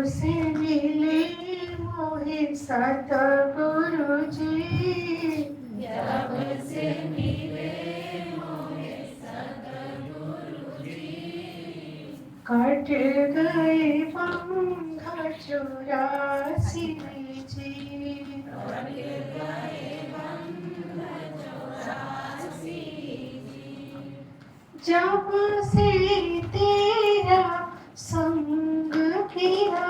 से मिले मोहे सतगुरु जी, जब से मिले मोहे सतगुरु जी, कट गए बंध 84 जी। कट गए बंध 84 जी, जब से तेरा संग किया,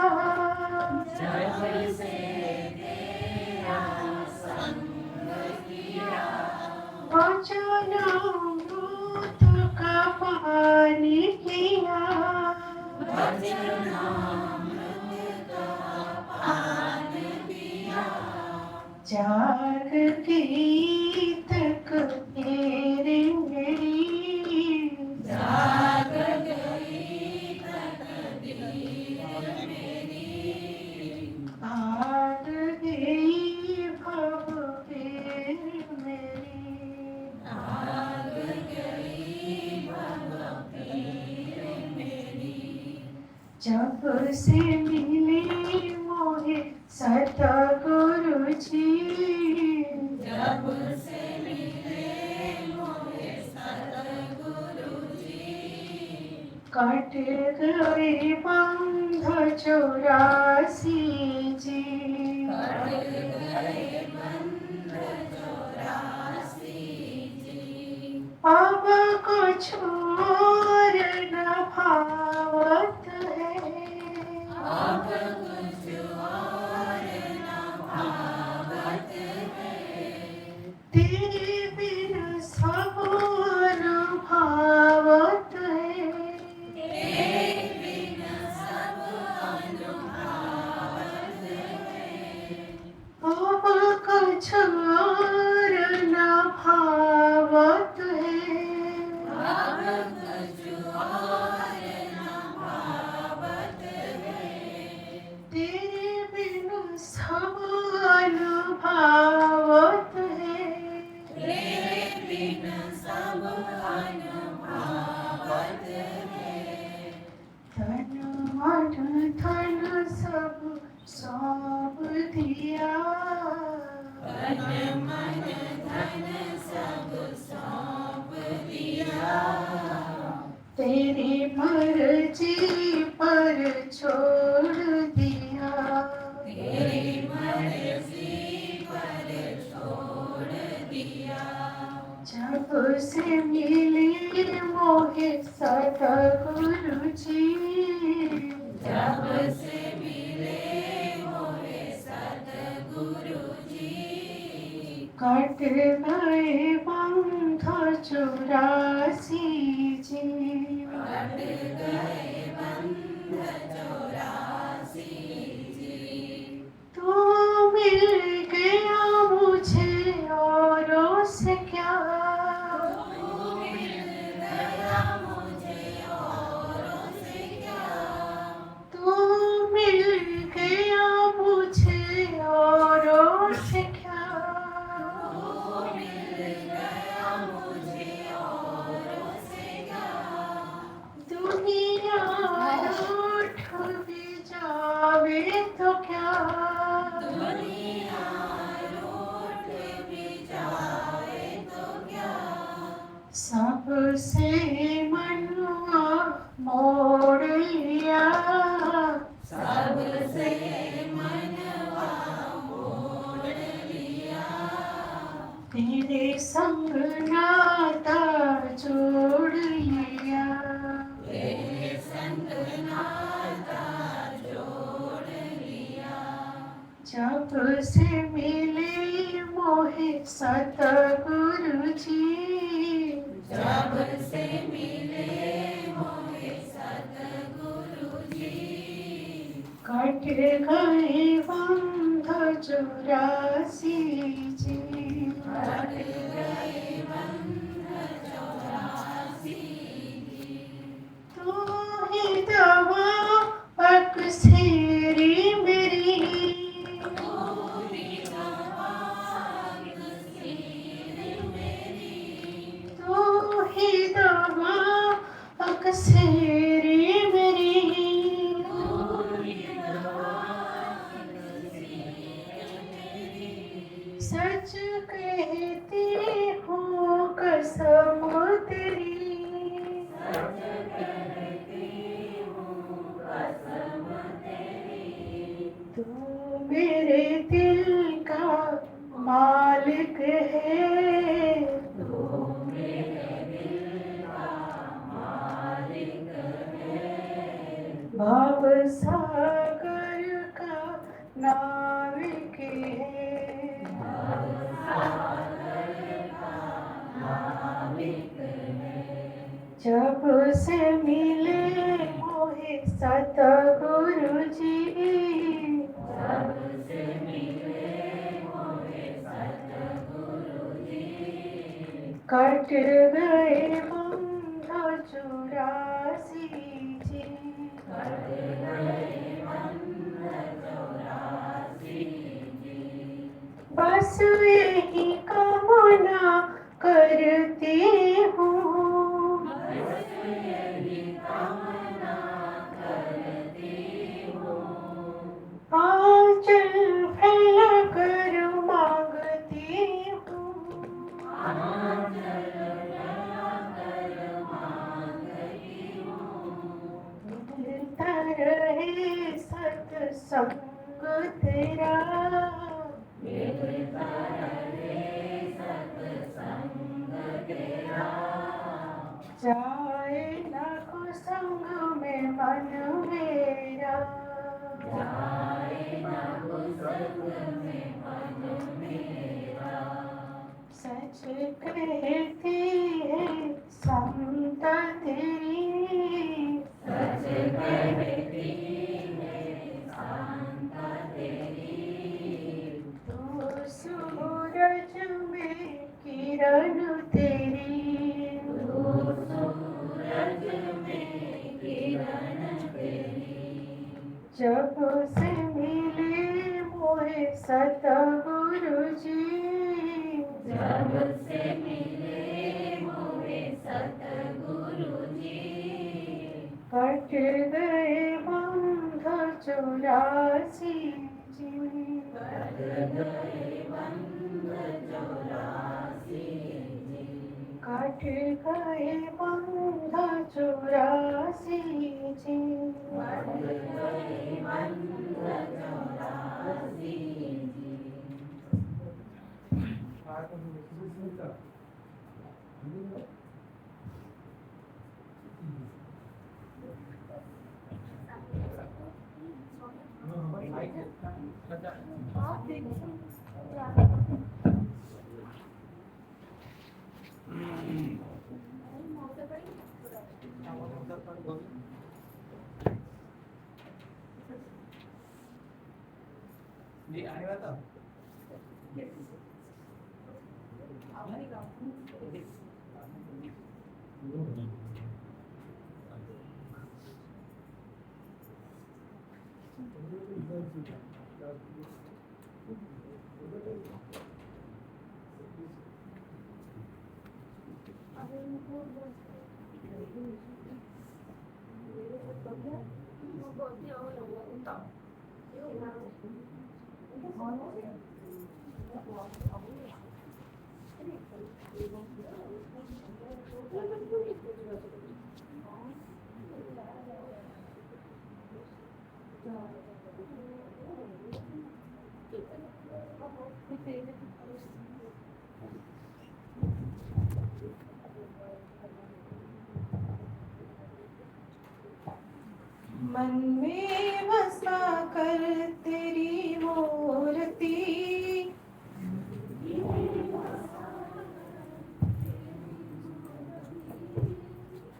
जब से तेरा संग किया, वचनामृत का पानी किया, वचनामृत का पान किया, जाग गई तक तेरे मेरी, जाग गई तकदीर मेरी, भाग गई भव फेर मेरी। भाग गई भवपीर मेरी, जब से मिले मोहे सतगुरु जी, जब से मिले मोहे सतगुरु जी, कट गए बंध 84 जी। कट गए बंध 84 जी, अब कुछ और न भावत है, अब कुछ और न भावत है, तेरे बिन सब अनुभवत है। तेरे बिन सब अनुभावत है, अब कुछ और न भावत है, अब कुछ और न भावत है, तेरे बिन सब अनुभवत है। तेरे बिन सब अनुभावत है, तन मन धन सब सौंप दिया, तन मन धन सब सौंप दिया, तेरी मर्जी पर छोड़ दिया। तेरी मर्जी पर छोड़ दिया, जब से मिले मोहे सतगुरु जी, जब से मिले मोहे सतगुरु जी, कट गए बंध 84 जी। कट गए बंध 84 जी, तू मिल गया मुझे औरों से क्या, तू मिल गया मुझे औरों से क्या, तू मिल गया मुझे औरों से क्या। तू मिल गया मुझे औरों से क्या, दुनिया रूठ भी जावे तो क्या, दुनिया रूठ भी जाए तो क्या, सबसे मनवा मोड़ लिया, सबसे मनवा मोड़ लिया, तेरे संग नाता जोड़ लिया। तेरे संग नाता जोड़ लिया, जब से मिले मोहे सतगुरु जी, जब से मिले मोहे सतगुरु जी, कट गए बंध 84 जी। कट गए बंध 84 जी, तू ही दवा अक्सेरी मेरी, पूरी दवाग सीर मेरी, तू ही दवा अक्सेरी मेरी। पूरी दवाग सच कहती हूँ कसम तेरी, सच कहती हूँ कसम तेरी, तू मेरे दिल का मालिक है, तू मेरे दिल का मालिक है, भव सागर का नाविक है, सागर का नाविक है। जब से मिले मोहे सतगुरु जी, जब से मिले मोहे सतगुरु जी, कट गए बंध 84 जी, कट गए बंध 84 जी। बस यही कामना करती हूँ, बस यही कामना करती हूँ, आंचल फैला कर मांगती हूँ, आंचल फैलाकर मांगती हूँ, मिलता रहे सत्संग तेरा, मिलता रहे सत्संग तेरा, जाए ना कुसंग में मन मेरा, जाए न कुसंग में मन मेरा, सच कहती है समता तेरी, सच कहती है शांता तेरी, तू सूरज में किरण तेरी, तू सूरज में किरण तेरी, जब से मिले मोहे सतगुरु जी, जब से मिले मोहे सतगुरु जी, कट गए बंध 84 जी, कट गए बंध 84 जी, कट गए बंध 84 जी, कट गए बंध 84 जी। मन में बसा कर तेरी मूर्ति,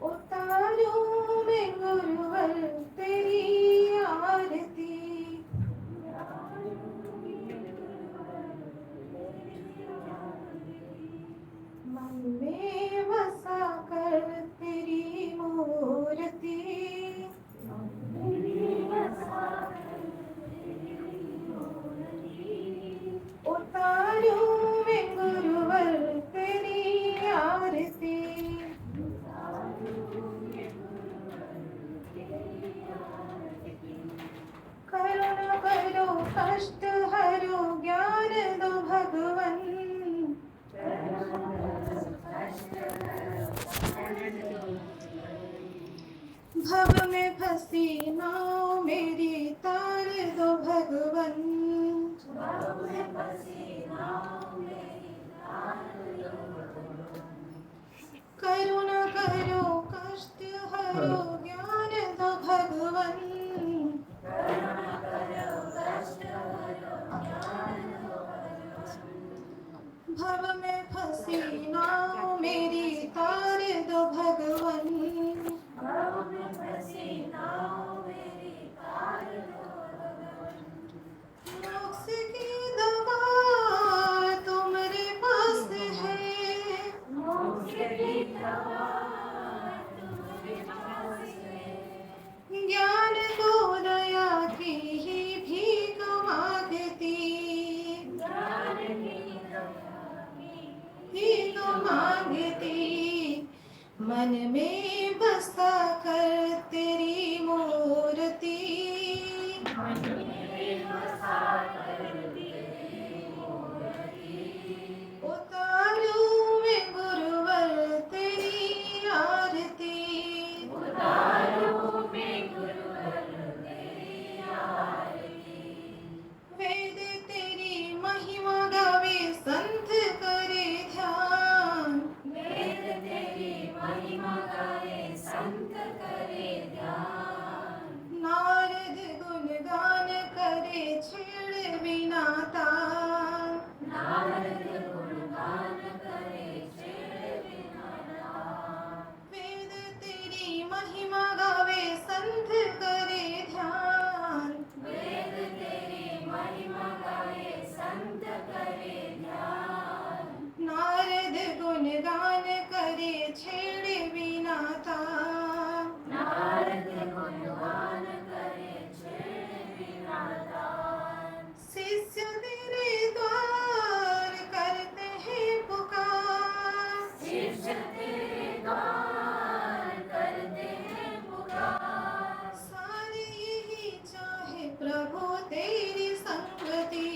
उतारूं मैं गुरुवर तेरी आरती, मन में बसा कर तेरी मूर्ति, उतारूं मैं गुरुवर तेरी आरती, करुणा करो कष्ट हरो ज्ञान दो भगवती, भव में फंसी नाव मेरी तार दो भगवन। भव में फंसी नाव मेरी तार दो भगवन। करुणा करो कष्ट हरो ज्ञान दो भगवन। करुणा करो कष्ट हरो ज्ञान दो भगवन। भव में फंसी नाव मेरी तार दो भगवन। भव में फंसी नाव मेरी तार दो भगवन। मोक्ष की दवा तुम्हारे पास है। मोक्ष की दवा तुम्हारे पास है। ज्ञान को दया की ही भीख मांगती। ज्ञान की दया की भीख मांगती। मन में बसा कर तेरी मूर्ति। मन में बसा कर तेरी मूर्ति। उतारूं मैं गुरुवर तेरी आरती। उतारूं मैं गुरुवर तेरी आरती। वेद तेरी महिमा गावे संत करे ध्यान। वेद तेरी महिमा गावे संत करे ध्यान। नारद गुणगान करे छेड़ बिना तान। नारद गुणगान करे छेड़ बिना तान। वेद तेरी महिमा गावे संत करे ध्यान। वेद तेरी महिमा गावे संत करे ध्यान। नारद गुणगान करे छेड़ बिना तान। नारद गुणगान करे छेड़ बिना तान। शिष्य तेरे द्वार करते हैं पुकार। शिष्य तेरे द्वार करते हैं पुकार। सारे यही चाहे प्रभु तेरी संगति।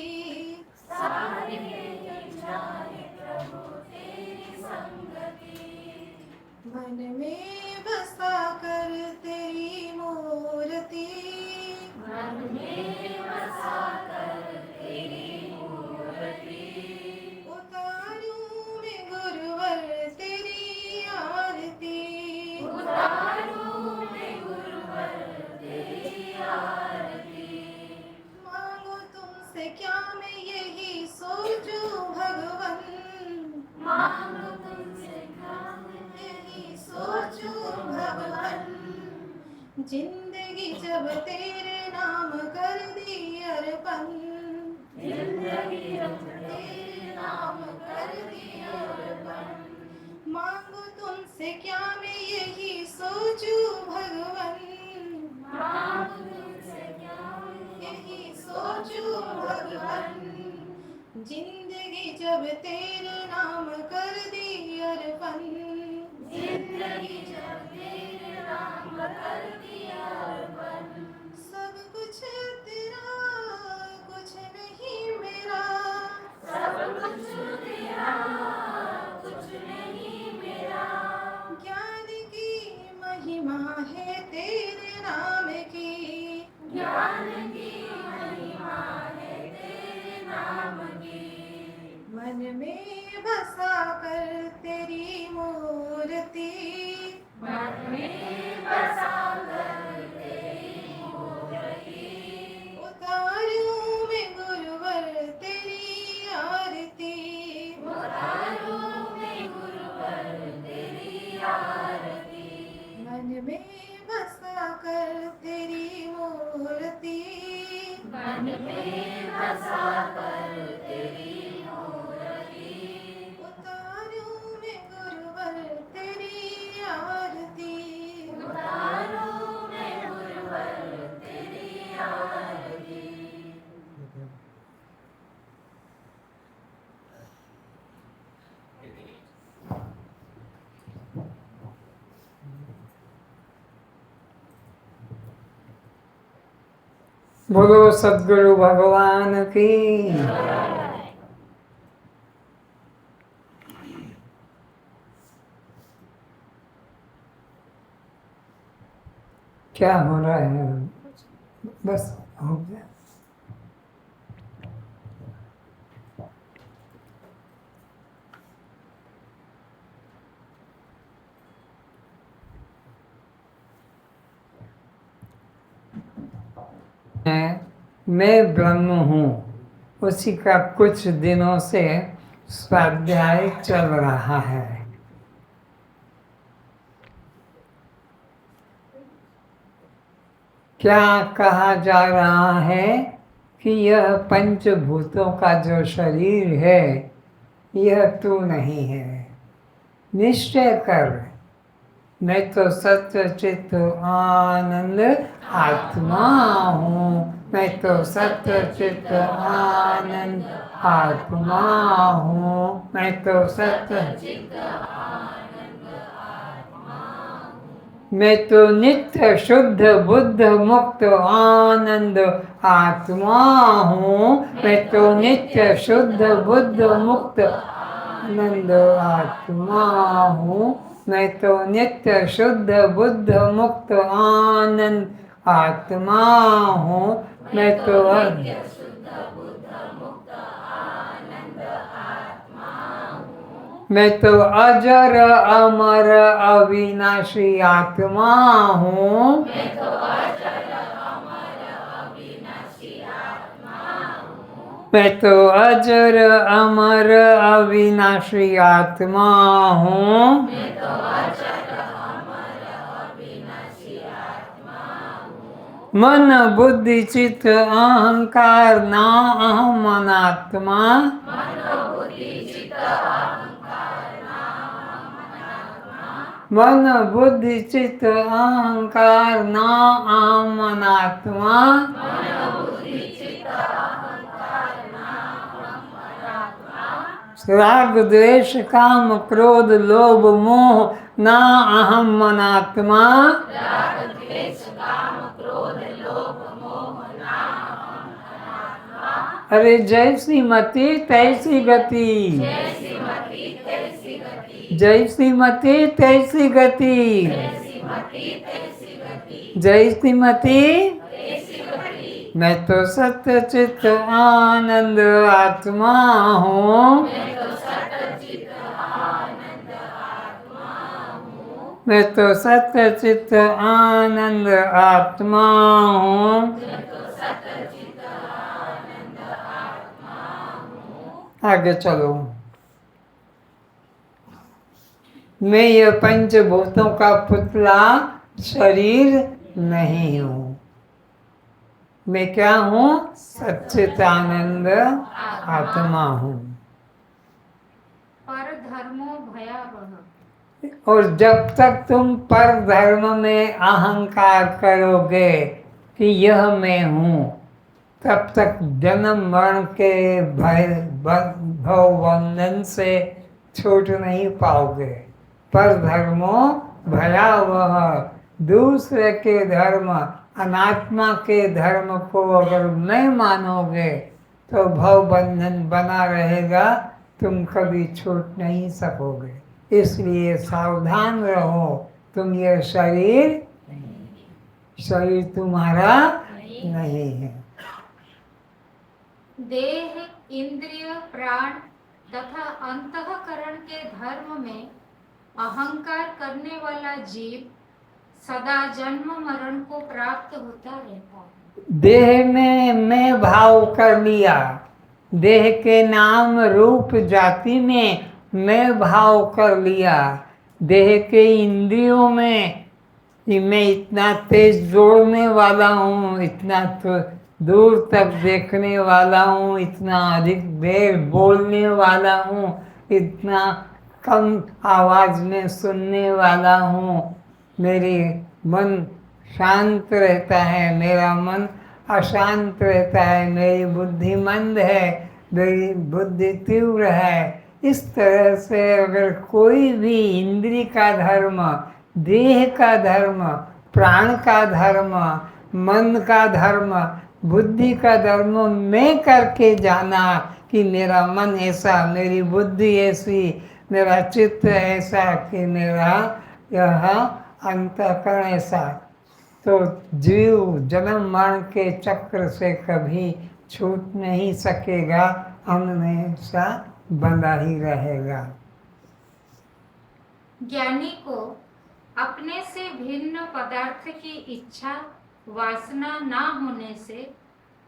सारे यही चाहे प्रभु तेरी संगति। मन में बसा कर तेरी मूर्ति। मन में बसा कर तेरी मूर्ति। उतारूं मैं गुरुवर तेरी आरती। उतारूं मैं गुरुवर तेरी आरती। मांगो तुमसे क्या मैं यही सोचूं भगवन। मांगो तुमसे क्या मैं यही सोचूं भगवन। जिंदगी जब तेरे नाम कर दी अर्पण। जिंदगी जब तेरे नाम कर दी अर्पण। मांगो तुमसे क्या मैं यही सोचूं भगवन। मांगो तुमसे क्या मैं यही सोचूं भगवन। जिंदगी जब तेरे नाम कर दी अर्पण। जिंदगी जब तेरे नाम कर दी अर्पण। सब कुछ तेरा कुछ नहीं मेरा। सब कुछ तेरा कुछ नहीं मेरा। ज्ञान की महिमा है तेरे नाम की। ज्ञान की महिमा है तेरे नाम की। मन में बसा कर तेरी मूर्ति। मन में बसा कर तेरी मूर्ति। उतारूं मैं गुरुवर तेरी आरती। उतारूं मैं गुरुवर तेरी आरती। मन में बसा कर तेरी मूर्ति। मन में बसा कर तेरी मूर्ति। उतारूं मैं गुरुवर तेरी आरती। उतारूं मैं गुरुवर तेरी आरती। बोलो सद्गुरु भगवान की। क्या हो रहा है? बस हो गया। मैं ब्रह्म हूँ, उसी का कुछ दिनों से स्वाध्याय चल रहा है। क्या कहा जा रहा है कि यह पंचभूतों का जो शरीर है यह तू नहीं है। निश्चय कर, मैं तो सत्य चित्त आनंद आत्मा हूँ। मैं तो सत्य चित्त आनंद आत्मा हूँ। मैं तो सत्य चित्त मैं तो नित्य शुद्ध बुद्ध मुक्त आनंद आत्मा हूँ। मैं तो नित्य शुद्ध बुद्ध मुक्त आनंद आत्मा हूँ। मैं तो नित्य शुद्ध बुद्ध मुक्त आनंद आत्मा हूँ। मैं तो मैं तो अजर अमर अविनाशी आत्मा हूँ। मैं तो अजर अमर अविनाशी आत्मा हूँ। मन बुद्धि चित्त अहंकार ना अहम अनात्मा। मन बुद्धि चित्त अहंकार ना अहम अनात्मा। राग द्वेष काम क्रोध लोभ मोह ना अहम अनात्मा। अरे जैसी मति तैसी गति, जैसी मति तैसी गति, जैसी मति। मैं तो सत्य चित्त आनंद आत्मा हूँ। मैं तो सत्य चित्त आनंद आत्मा हूँ। आगे चलो। मैं ये पंचभूतों का पुतला शरीर नहीं हूँ। मैं क्या हूँ? सच्चिदानंद आत्मा हूँ। पर धर्मो भयावह। और जब तक तुम पर धर्म में अहंकार करोगे कि यह मैं हूँ, तब तक जन्म मरण के भय भव बंधन से छूट नहीं पाओगे। पर धर्मो भयावह। दूसरे के धर्म, अनात्मा के धर्म को अगर नहीं मानोगे तो भव बंधन बना रहेगा, तुम कभी छूट नहीं सकोगे। इसलिए सावधान रहो। तुम ये शरीर तुम्हारा नहीं है। देह इंद्रिय प्राण तथा अंतःकरण के धर्म में अहंकार करने वाला जीव सदा जन्म मरण को प्राप्त होता रहता है। देह में मैं भाव कर लिया, देह के नाम रूप जाति में मैं भाव कर लिया, देह के इंद्रियों में कि मैं इतना तेज जोड़ने वाला हूँ, इतना तो दूर तक देखने वाला हूँ, इतना अधिक देर बोलने वाला हूँ, इतना कम आवाज में सुनने वाला हूँ। मेरी मन शांत रहता है, मेरा मन अशांत रहता है, मेरी बुद्धि मंद है, मेरी बुद्धि तीव्र है। इस तरह से अगर कोई भी इंद्रिय का धर्म, देह का धर्म, प्राण का धर्म, मन का धर्म, बुद्धि का धर्म मैं करके जाना कि मेरा मन ऐसा, मेरी बुद्धि ऐसी, मेरा चित्त ऐसा, कि मेरा यह अंतःकरण ऐसा, तो जीव जन्म मरण के चक्र से कभी छूट नहीं सकेगा, हमेशा बंधा ही रहेगा। ज्ञानी को अपने से भिन्न पदार्थ की इच्छा वासना ना होने से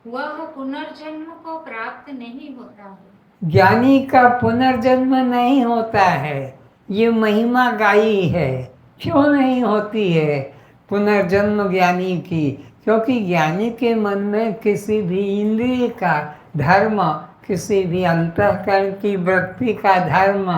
वह पुनर्जन्म को प्राप्त नहीं होता है। ज्ञानी का पुनर्जन्म नहीं होता है, ये महिमा गाई है। क्यों नहीं होती है पुनर्जन्म ज्ञानी की? क्योंकि ज्ञानी के मन में किसी भी इंद्रिय का धर्म, किसी भी अंतःकरण की वृत्ति का धर्म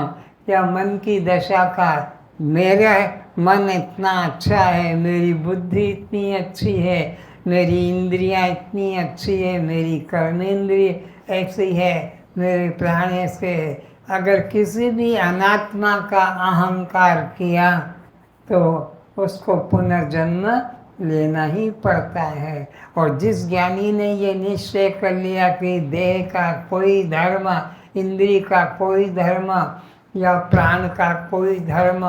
या मन की दशा का, मेरा मन इतना अच्छा है, मेरी बुद्धि इतनी अच्छी है, मेरी इंद्रियां इतनी अच्छी है, मेरी कर्मेंद्रिय ऐसी है, मेरे प्राण ऐसे है। अगर किसी भी अनात्मा का अहंकार किया तो उसको पुनर्जन्म लेना ही पड़ता है। और जिस ज्ञानी ने ये निश्चय कर लिया कि देह का कोई धर्म, इंद्रिय का कोई धर्म या प्राण का कोई धर्म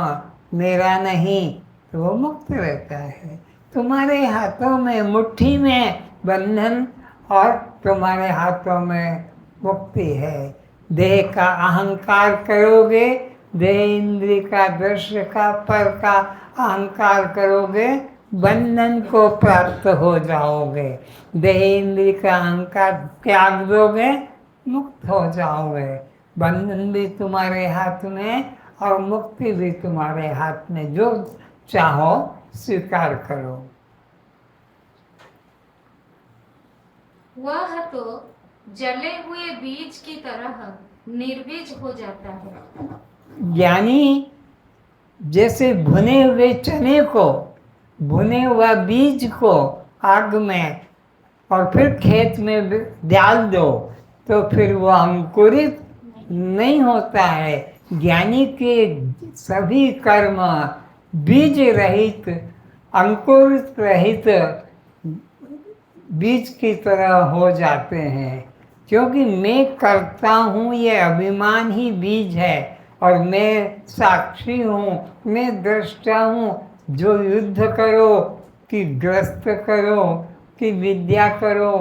मेरा नहीं, तो वो मुक्त रहता है। तुम्हारे हाथों में, मुट्ठी में बंधन और तुम्हारे हाथों में मुक्ति है। देह का अहंकार करोगे, देह इंद्रिय का, दृश्य का, पर का अहंकार करोगे, बंधन को प्राप्त हो जाओगे। देह इंद्रिय का अहंकार त्याग दोगे, मुक्त हो जाओगे। बंधन भी तुम्हारे हाथ में और मुक्ति भी तुम्हारे हाथ में, जो चाहो स्वीकार करो। वह तो जले हुए बीज की तरह निर्बीज हो जाता है। ज्ञानी जैसे भुने हुए चने को, भुने हुआ बीज को आग में और फिर खेत में डाल दो तो फिर वो अंकुरित नहीं होता है। ज्ञानी के सभी कर्म बीज रहित, अंकुरित रहित बीज की तरह हो जाते हैं। क्योंकि मैं करता हूँ, ये अभिमान ही बीज है, और मैं साक्षी हूँ, मैं दृष्टा हूँ। जो युद्ध करो, कि ग्रस्त करो, कि विद्या करो,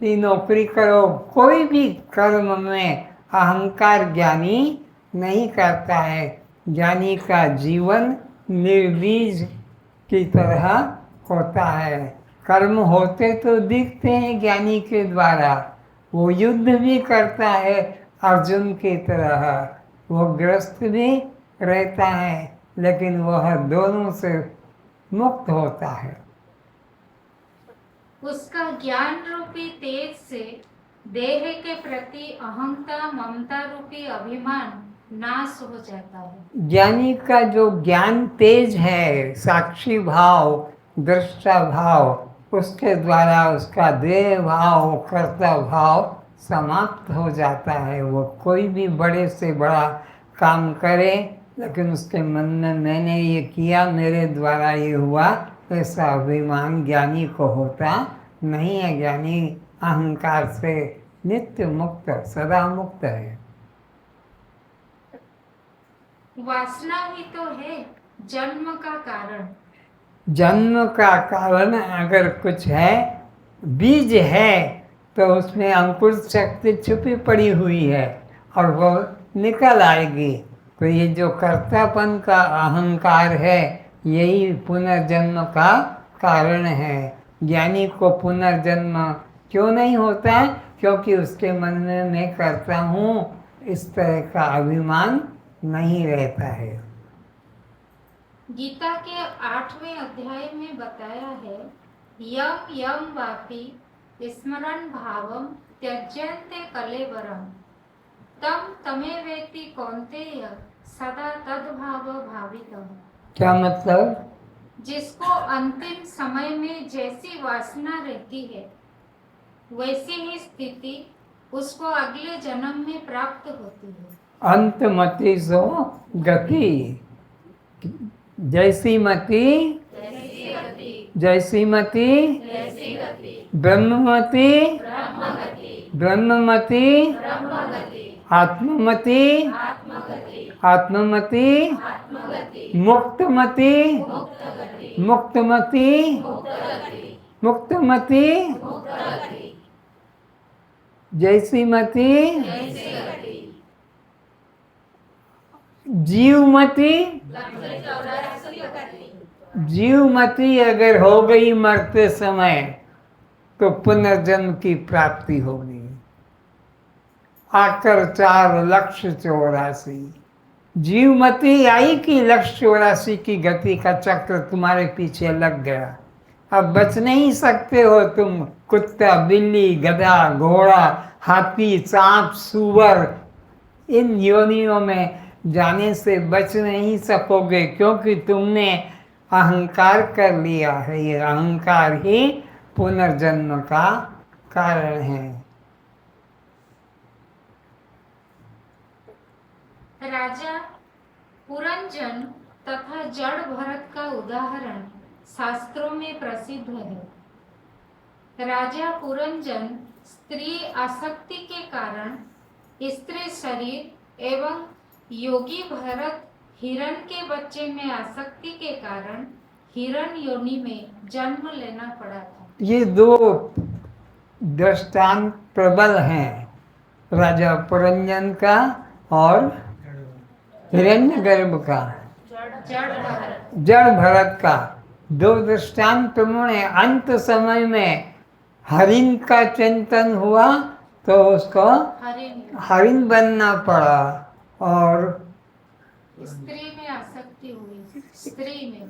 कि नौकरी करो, कोई भी कर्म में अहंकार ज्ञानी नहीं करता है। ज्ञानी का जीवन निर्बीज की तरह होता है। कर्म होते तो दिखते हैं ज्ञानी के द्वारा। वो युद्ध भी करता है अर्जुन की तरह, वो ग्रस्त भी रहता है, लेकिन वह दोनों से मुक्त होता है। उसका ज्ञान रूपी तेज से देह के प्रति अहंता ममता रूपी अभिमान नाश हो जाता है। ज्ञानी का जो ज्ञान तेज है, साक्षी भाव, दृष्टा भाव, उसके द्वारा उसका देह भाव, कर्ता भाव समाप्त हो जाता है। वो कोई भी बड़े से बड़ा काम करे, लेकिन उसके मन में मैंने ये किया, मेरे द्वारा ये हुआ, ऐसा अभिमान ज्ञानी को होता नहीं है। ज्ञानी अहंकार से नित्य मुक्त, सदा मुक्त है। वासना ही तो है जन्म का कारण। जन्म का कारण अगर कुछ है, बीज है, तो उसमें अंकुर शक्ति छुपी पड़ी हुई है और वो निकल आएगी। तो ये जो कर्तापन का अहंकार है, यही पुनर्जन्म का कारण है। ज्ञानी को पुनर्जन्म क्यों नहीं होता है? क्योंकि उसके मन में मैं करता हूँ, इस तरह का अभिमान नहीं रहता है। गीता के 8वें अध्याय में बताया है, यम यम वापि स्मरण भावम त्यज्यन्ते कलेवरम तम तमे वेति कौन्तेय सदा तद्भाव भावितम्। क्या मतलब? जिसको अंतिम समय में जैसी वासना रहती है, वैसी ही स्थिति उसको अगले जन्म में प्राप्त होती है। अंतमति सो गति, जैसी मति जैसी मति ब्रह्ममति ब्रह्ममति आत्ममति आत्ममति मुक्तमति मुक्तमती मुक्तमती जैसी मति जीवमती जीवमती अगर हो गई मरते समय तो पुनर्जन्म की प्राप्ति होगी। आकर 4,84,000 जीवमती आई कि 1,84,000 की गति का चक्र तुम्हारे पीछे लग गया। अब बच नहीं सकते हो तुम। कुत्ता, बिल्ली, गधा, घोड़ा, हाथी, सांप, सूअर, इन योनियों में जाने से बच नहीं सकोगे, क्योंकि तुमने अहंकार कर लिया है। ये अहंकार ही पुनर्जन्म का कारण है। राजा पुरंजन तथा जड़ भरत का उदाहरण शास्त्रों में प्रसिद्ध है। राजा पुरंजन स्त्री आसक्ति के कारण स्त्री शरीर एवं योगी भरत हिरण के बच्चे में आसक्ति के कारण हिरण योनि में जन्म लेना पड़ा था। ये दो दृष्टांत प्रबल हैं, राजा पुरंजन का और हिरण्यगर्भ का, जड़ भरत का। दो दृष्टांत प्रमुख है। अंत समय में हरिण का चिंतन हुआ तो उसको हरिण बनना पड़ा, और स्त्री में आसक्ति हुई। स्त्री में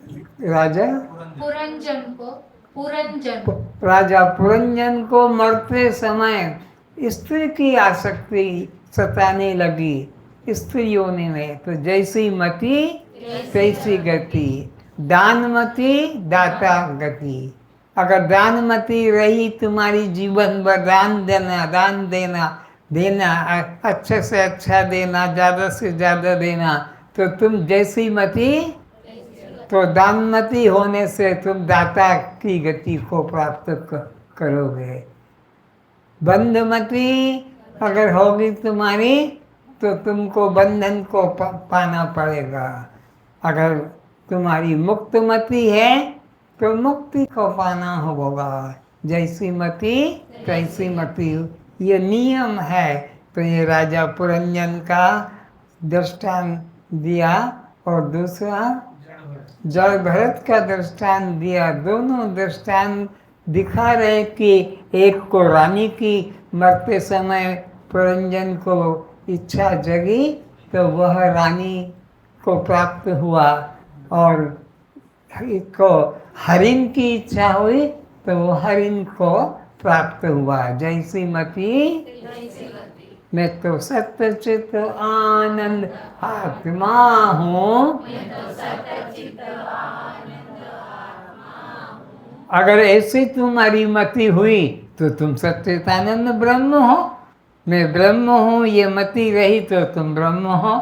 राजा पुरंजन को मरते समय स्त्री की आसक्ति सताने लगी, स्त्रियों में। तो जैसी मति तैसी गति, दानमती दाता गति। अगर दानमती रही तुम्हारी जीवन भर दान देना, अच्छे से अच्छा देना, ज़्यादा से ज़्यादा देना, तो तुम जैसी मति, तो दानमती होने से तुम दाता की गति को प्राप्त करोगे। बंधमती अगर होगी तुम्हारी तो तुमको बंधन को पाना पड़ेगा। अगर तुम्हारी मुक्तमती है तो मुक्ति को पाना होगा। जैसी मति तैसी मति, ये नियम है। तो ये राजा पुरंजन का दृष्टांत दिया और दूसरा जड़ भरत का दृष्टांत दिया। दोनों दृष्टांत दिखा रहे कि एक को रानी की मरते समय पुरंजन को इच्छा जगी तो वह रानी को प्राप्त हुआ, और एक को हरिण की इच्छा हुई तो वो हरिण को प्राप्त हुआ। जैसी मति मैं तो सत्य चित आनंद आत्मा हूँ। अगर ऐसी तुम्हारी मति हुई तो तुम सच्चिदानंद ब्रह्म हो। मैं ब्रह्म हूँ, ये मति रही तो तुम ब्रह्म हो।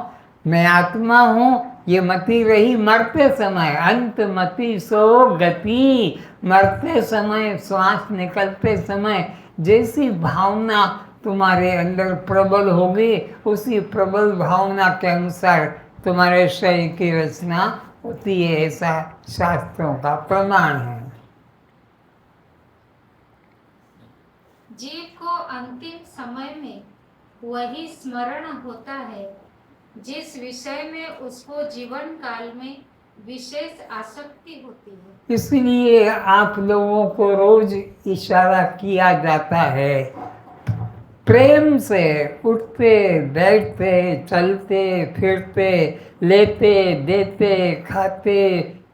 मैं आत्मा हूँ, ये मति रही मरते समय। अंत मति सो गति। मरते समय, श्वास निकलते समय जैसी भावना तुम्हारे अंदर प्रबल होगी, उसी प्रबल भावना के अनुसार तुम्हारे शरीर की रचना होती है। ऐसा शास्त्रों का प्रमाण है। जीव को अंतिम समय में वही स्मरण होता है जिस विषय में उसको जीवन काल में विशेष आसक्ति होती है। इसलिए आप लोगों को रोज इशारा किया जाता है, प्रेम से उठते बैठते चलते फिरते लेते देते खाते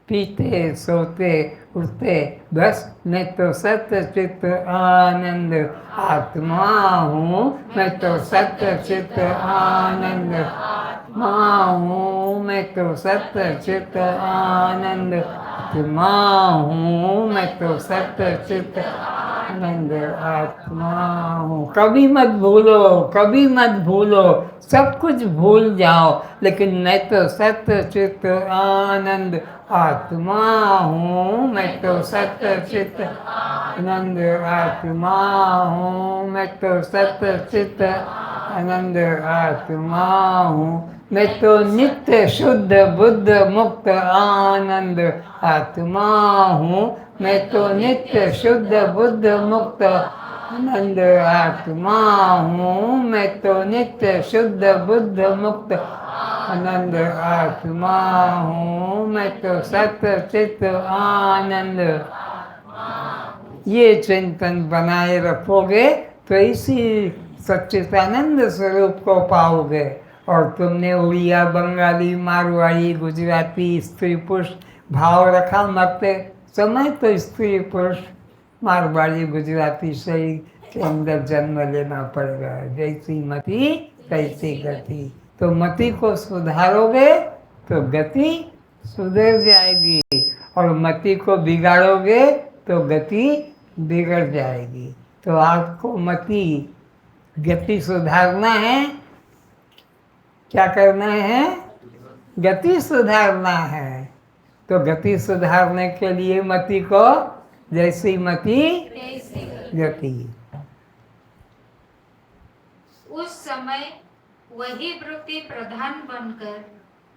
पीते सोते उठते, बस मैं तो सत्य चित्त आनंद आत्मा हूँ। मैं तो सत्य चित्त आनंद आत्मा हूँ। मैं तो सत्य चित्त आनंद आत्मा हूँ। मैं तो सत्य चित्त आनंद आत्मा हूँ। कभी मत भूलो, कभी मत भूलो, सब कुछ भूल जाओ, लेकिन मैं तो सत्य चित्त आनंद आत्मा हूँ। मैं तो सत्य चित्त आनंद आत्मा हूँ। मैं तो सत्य चित्त आनंद आत्मा हूँ। मैं तो नित्य शुद्ध बुद्ध मुक्त आनंद आत्मा हूँ। मैं तो नित्य शुद्ध बुद्ध मुक्त आनंद आत्मा हूँ। मैं तो नित्य शुद्ध बुद्ध मुक्त आनंद आत्मा हूँ। मैं तो सत्य चित्त आनंद। ये चिंतन बनाए रखोगे तो इसी सच्चिदानंद स्वरूप को पाओगे। और तुमने उड़िया, बंगाली, मारवाड़ी, गुजराती, स्त्री पुरुष भाव रखा, मरते समय तो स्त्री पुरुष मारवाड़ी गुजराती शरीर के अंदर जन्म लेना पड़ेगा। जैसी मति तैसी गति। तो मति को सुधारोगे तो गति सुधर जाएगी, और मति को बिगाड़ोगे तो गति बिगड़ जाएगी। तो आपको मति गति सुधारना है। क्या करना है? गति सुधारना है। तो गति सुधारने के लिए मति को जैसी मति गति। उस समय वही वृत्ति प्रधान बनकर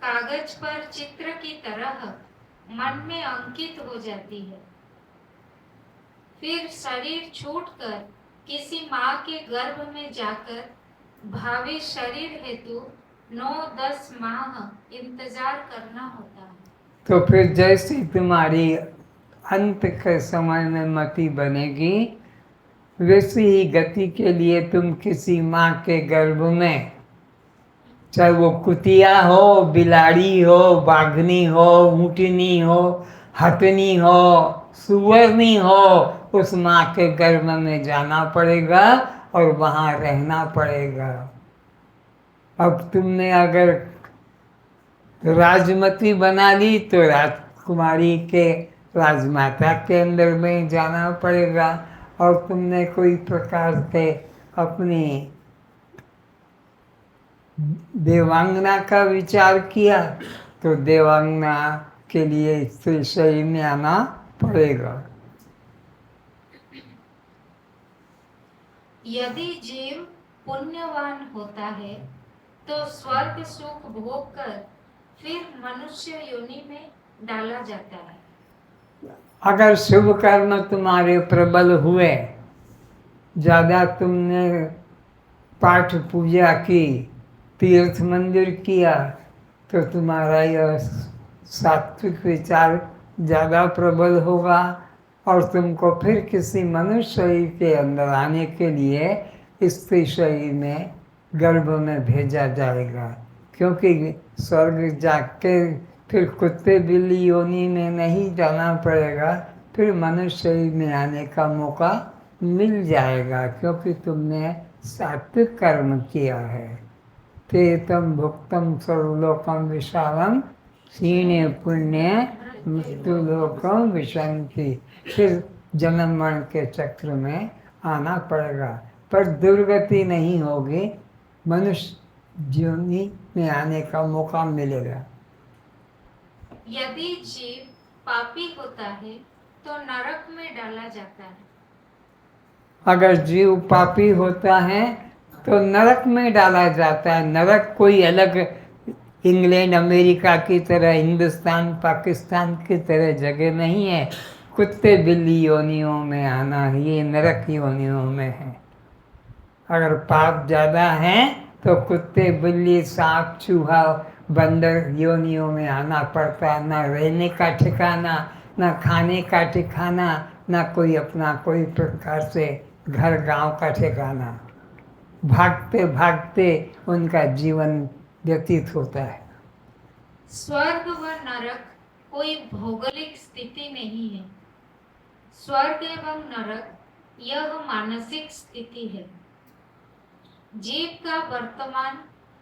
कागज पर चित्र की तरह मन में अंकित हो जाती है। फिर शरीर छूटकर किसी माँ के गर्भ में जाकर भावी शरीर हेतु 9-10 माह इंतजार करना होता है। तो फिर जैसी तुम्हारी अंत के समय में मति बनेगी, वैसी ही गति के लिए तुम किसी माँ के गर्भ में, चाहे वो कुतिया हो, बिलाड़ी हो, बाघनी हो, ऊँटनी हो, हथनी हो, सुअरनी हो, उस माँ के गर्भ में जाना पड़ेगा और वहाँ रहना पड़ेगा। अब तुमने अगर राजमती बना ली तो राजकुमारी के राजमाता के अंदर में जाना पड़ेगा। और तुमने कोई प्रकार से अपनी देवांगना का विचार किया तो देवांगना के लिए स्त्री शरीर में आना पड़ेगा। यदि जीव पुण्यवान होता है तो स्वर्ग सुख भोग कर फिर मनुष्य योनि में डाला जाता है। अगर शुभ कर्म तुम्हारे प्रबल हुए, ज़्यादा तुमने पाठ पूजा की, तीर्थ मंदिर किया, तो तुम्हारा यह सात्विक विचार ज़्यादा प्रबल होगा और तुमको फिर किसी मनुष्य शरीर के अंदर आने के लिए स्त्री शरीर में गर्भ में भेजा जाएगा। क्योंकि स्वर्ग जाके फिर कुत्ते बिल्ली योनि में नहीं जाना पड़ेगा, फिर मनुष्य शरीर में आने का मौका मिल जाएगा, क्योंकि तुमने सात्विक कर्म किया है। तेतम भुक्तम सर्वलोकम विशालम क्षीणे पुण्य मृत्युलोकम विशंति। फिर जन्म मरण के चक्र में आना पड़ेगा, पर दुर्गति नहीं होगी, मनुष्य योनि में आने का मौका मिलेगा। यदि जीव पापी होता है तो नरक में डाला जाता है। अगर जीव पापी होता है तो नरक में डाला जाता है। नरक कोई अलग इंग्लैंड अमेरिका की तरह, हिंदुस्तान पाकिस्तान की तरह जगह नहीं है। कुत्ते बिल्ली योनियों में आना ये नरक योनियों में है। अगर पाप ज़्यादा है तो कुत्ते बिल्ली सांप चूहा बंदर योनियों में आना पड़ता है। ना रहने का ठिकाना, ना खाने का ठिकाना, ना कोई अपना कोई प्रकार से घर गांव का ठिकाना। भागते भागते उनका जीवन व्यतीत होता है। स्वर्ग व नरक कोई भौगोलिक स्थिति नहीं है। स्वर्ग एवं नरक यह मानसिक स्थिति है। जीव का वर्तमान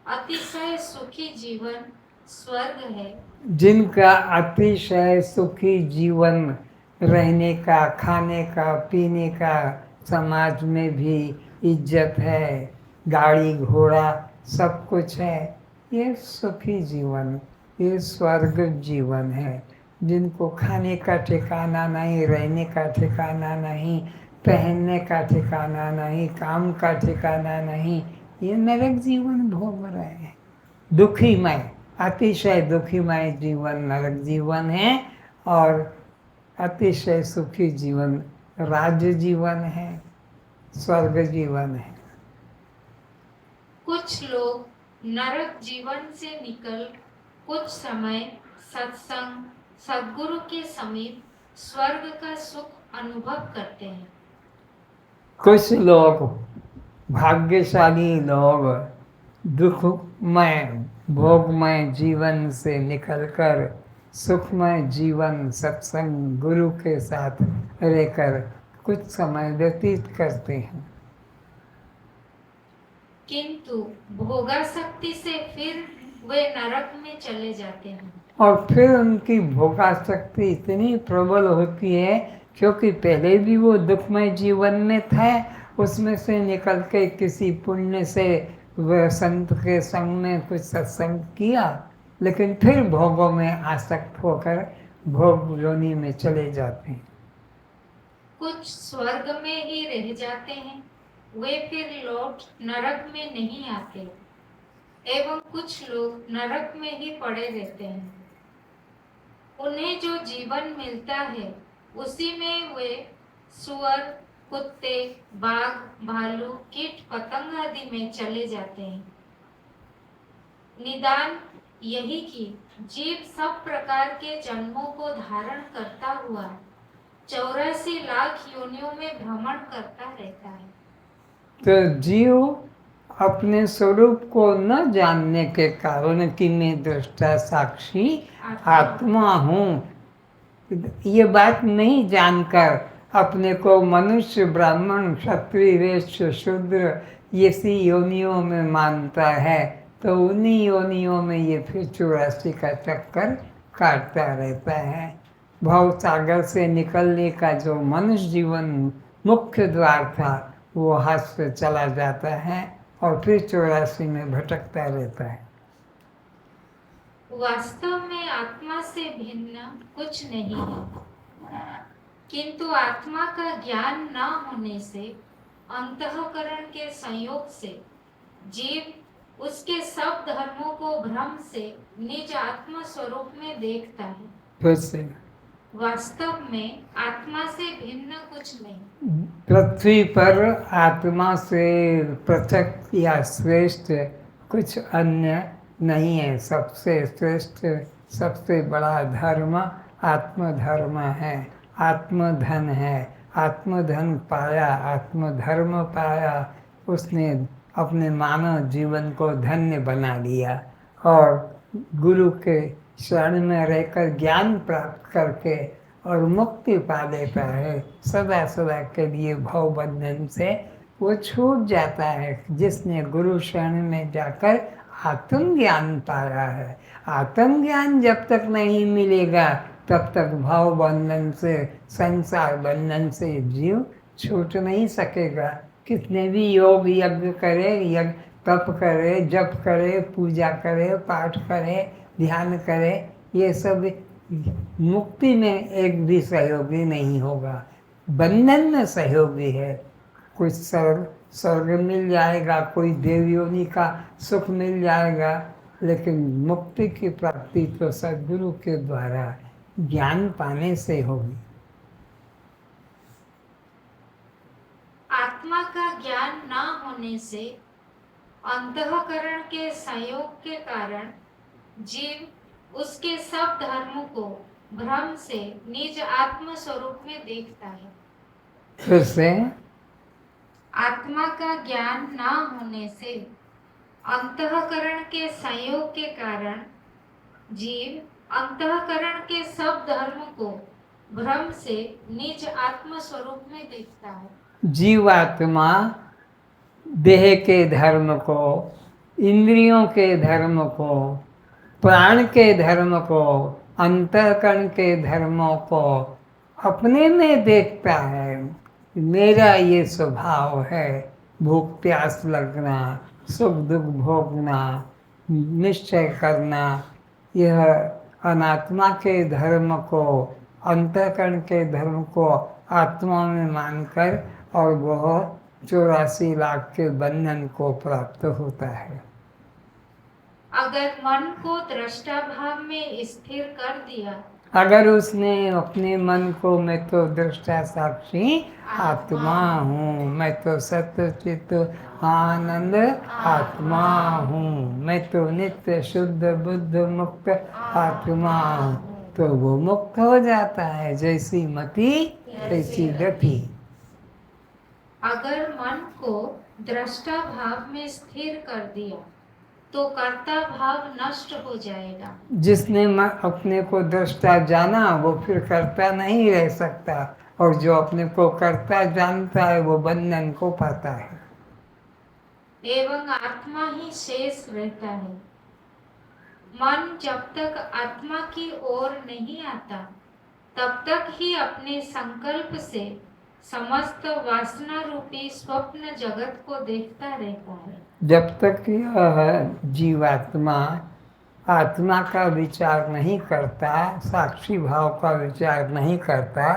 अतिशय सुखी जीवन स्वर्ग है। जिनका अतिशय सुखी जीवन, रहने का, खाने का, पीने का, समाज में भी इज्जत है, गाड़ी घोड़ा सब कुछ है, ये सुखी जीवन, ये स्वर्ग जीवन है। जिनको खाने का ठिकाना नहीं, रहने का ठिकाना नहीं, पहनने का ठिकाना नहीं, काम का ठिकाना नहीं, ये नरक जीवन भोग रहे हैं। दुखीमय, अतिशय दुखीमय जीवन नरक जीवन है और अतिशय सुखी जीवन राज्य जीवन है, स्वर्ग जीवन है। कुछ लोग नरक जीवन से निकल कुछ समय सत्संग सद्गुरु के समीप स्वर्ग का सुख अनुभव करते हैं। कुछ लोग भाग्यशाली लोग दुखमय भोगमय जीवन से निकलकर सुखमय जीवन सत्संग गुरु के साथ रहकर कुछ समय व्यतीत करते हैं। किंतु भोगासक्ति से फिर वे नरक में चले जाते हैं। और फिर उनकी भोगासक्ति इतनी प्रबल होती है क्योंकि पहले भी वो दुखमय जीवन में थे, उसमें से निकल के किसी पुण्य से वह संत के संग में कुछ सत्संग किया, लेकिन फिर भोगों में आसक्त होकर भोग योनि में चले जाते हैं। कुछ स्वर्ग में ही रह जाते हैं, वे फिर लौट नरक में नहीं आते, एवं कुछ लोग नरक में ही पड़े रहते हैं। उन्हें जो जीवन मिलता है उसी में वे सुअर कुत्ते बाघ भालू कीट पतंग आदि में चले जाते हैं। निदान यही कि जीव सब प्रकार के जन्मों को धारण करता हुआ 84 लाख योनियों में भ्रमण करता रहता है। तो जीव अपने स्वरूप को न जानने के कारण कि मैं दृष्टा साक्षी आत्मा हूँ, ये बात नहीं जानकर अपने को मनुष्य ब्राह्मण क्षत्रिय वैश्य शूद्र ऐसी योनियों में मानता है, तो उन्हीं योनियों में ये फिर 84 का चक्कर काटता रहता है। भव सागर से निकलने का जो मनुष्य जीवन मुख्य द्वार था वो हाथ से चला जाता है और फिर 84 में भटकता रहता है। वास्तव में आत्मा से भिन्न कुछ नहीं है, किंतु आत्मा का ज्ञान न होने से अंतःकरण के संयोग से जीव उसके सब धर्मों को भ्रम से निज आत्म स्वरूप में देखता है। फिर से वास्तव में आत्मा से भिन्न कुछ नहीं। पृथ्वी पर आत्मा से पृथक या श्रेष्ठ कुछ अन्य नहीं है। सबसे श्रेष्ठ सबसे बड़ा धर्म आत्मधर्म है, आत्मधन है। आत्मधन पाया, आत्मधर्म पाया, उसने अपने मानव जीवन को धन्य बना लिया और गुरु के शरण में रहकर ज्ञान प्राप्त करके और मुक्ति पा लेता है। सदा सदा के लिए भव बंधन से वो छूट जाता है। जिसने गुरु शरण में जाकर आत्मज्ञान पाया है, आत्मज्ञान जब तक नहीं मिलेगा तब तक भव बंधन से संसार बंधन से जीव छूट नहीं सकेगा। कितने भी योग यज्ञ करे, यज्ञ तप करे, जप करे, पूजा करे, पाठ करे, ध्यान करे, ये सब मुक्ति में एक भी सहयोगी नहीं होगा, बंधन में सहयोगी है। कुछ स्वर्ग मिल जाएगा, कोई देवयोनि का सुख मिल जाएगा, लेकिन मुक्ति की प्राप्ति तो सद्गुरु के द्वारा ज्ञान पाने से होगी। आत्मा का ज्ञान न होने से अंतःकरण के संयोग के कारण जीव उसके सब धर्मों को भ्रम से निज आत्म स्वरूप में देखता है। फिर से आत्मा का ज्ञान न होने से अंतःकरण के संयोग के कारण जीव अंतःकरण के सब धर्मों को भ्रम से निज आत्म स्वरूप में देखता है। जीवात्मा देह के धर्म को, इंद्रियों के धर्म को, प्राण के धर्म को, अंतःकरण के धर्मों को अपने में देखता है। मेरा ये स्वभाव है, भूख प्यास लगना, सुख दुख भोगना, निश्चय करना। यह अनात्मा के धर्म को, अंतःकरण के धर्म को आत्मा में मानकर और वह 84 लाख के बंधन को प्राप्त होता है। अगर मन को दृष्टा भाव में स्थिर कर दिया, अगर उसने अपने मन को मैं तो दृष्टा साक्षी आत्मा हूँ, मैं तो सत्य चित आनंद आत्मा हूँ, मैं तो नित्य शुद्ध बुद्ध मुक्त आत्मा हूँ, तो वो मुक्त हो जाता है। जैसी मति तैसी गति। अगर मन को दृष्टा भाव में स्थिर कर दिया तो कर्ता भाव नष्ट हो जाएगा। जिसने अपने को दृष्टा जाना वो फिर कर्ता नहीं रह सकता, और जो अपने को कर्ता जानता है वो बंधन को पाता है। एवं आत्मा ही शेष रहता है। मन जब तक आत्मा की ओर नहीं आता तब तक ही अपने संकल्प से समस्त वासना रूपी स्वप्न जगत को देखता रहता है। जब तक यह जीवात्मा आत्मा का विचार नहीं करता, साक्षी भाव का विचार नहीं करता,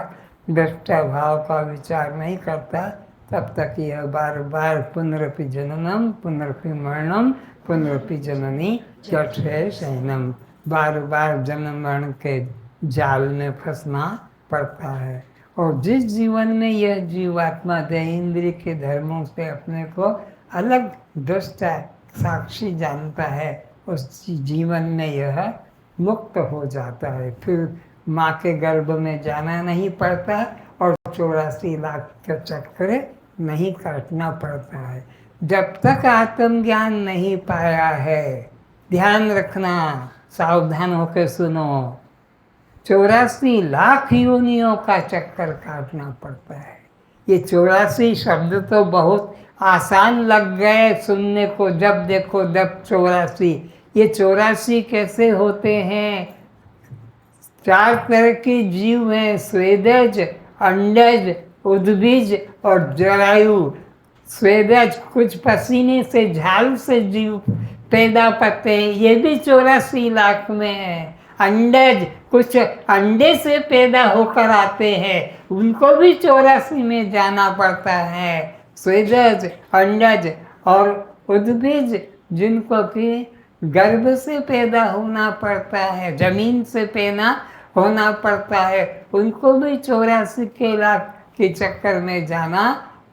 दृष्टा भाव का विचार नहीं करता, तब तक यह बार बार पुनरपि जननम पुनरपि मरणम पुनरपि जननी जठरे शयनम, बार बार जन्म मरण के जाल में फंसना पड़ता है। और जिस जीवन में यह जीवात्मा देह इंद्रिय के धर्मों से अपने को अलग दृष्टा साक्षी जानता है, उस जीवन में यह मुक्त हो जाता है। फिर माँ के गर्भ में जाना नहीं पड़ता और 84 लाख का चक्कर नहीं काटना पड़ता है। जब तक आत्मज्ञान नहीं पाया है, ध्यान रखना, सावधान होकर सुनो, 84 लाख योनियों का चक्कर काटना पड़ता है। ये 84 शब्द तो बहुत आसान लग गए सुनने को, जब देखो जब 84। ये 84 कैसे होते हैं? 4 तरह के जीव हैं, स्वेदज, अंडज, उद्भिज और जरायु। स्वेदज कुछ पसीने से झाल से जीव पैदा पाते हैं, ये भी 84 लाख में है। अंडज कुछ अंडे से पैदा होकर आते हैं, उनको भी 84 में जाना पड़ता है। स्वेदज, अंडज और उद्भिज जिनको कि गर्भ से पैदा होना पड़ता है, जमीन से पैदा होना पड़ता है, उनको भी 84 के लाख के चक्कर में जाना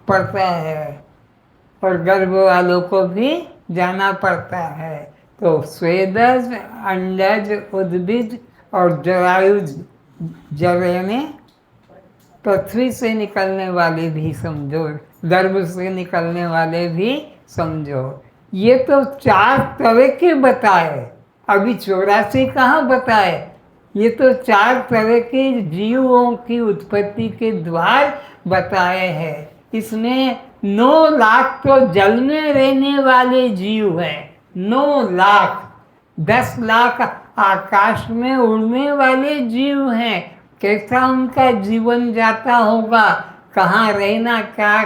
पड़ता है। और गर्भ वालों को भी जाना पड़ता है। तो स्वेदज, अंडज, उद्भिज और जरायुज, जराने पृथ्वी से निकलने वाले भी समझो, गर्भ से निकलने वाले भी समझो। ये तो 4 तरह के बताए, अभी 84 कहाँ बताए। ये तो 4 तरह के जीवों की उत्पत्ति के द्वार बताए हैं। इसमें 9 लाख तो जल में रहने वाले जीव हैं, 9 लाख। 10 लाख आकाश में उड़ने वाले जीव हैं। कैसा उनका जीवन जाता होगा, कहाँ रहना, क्या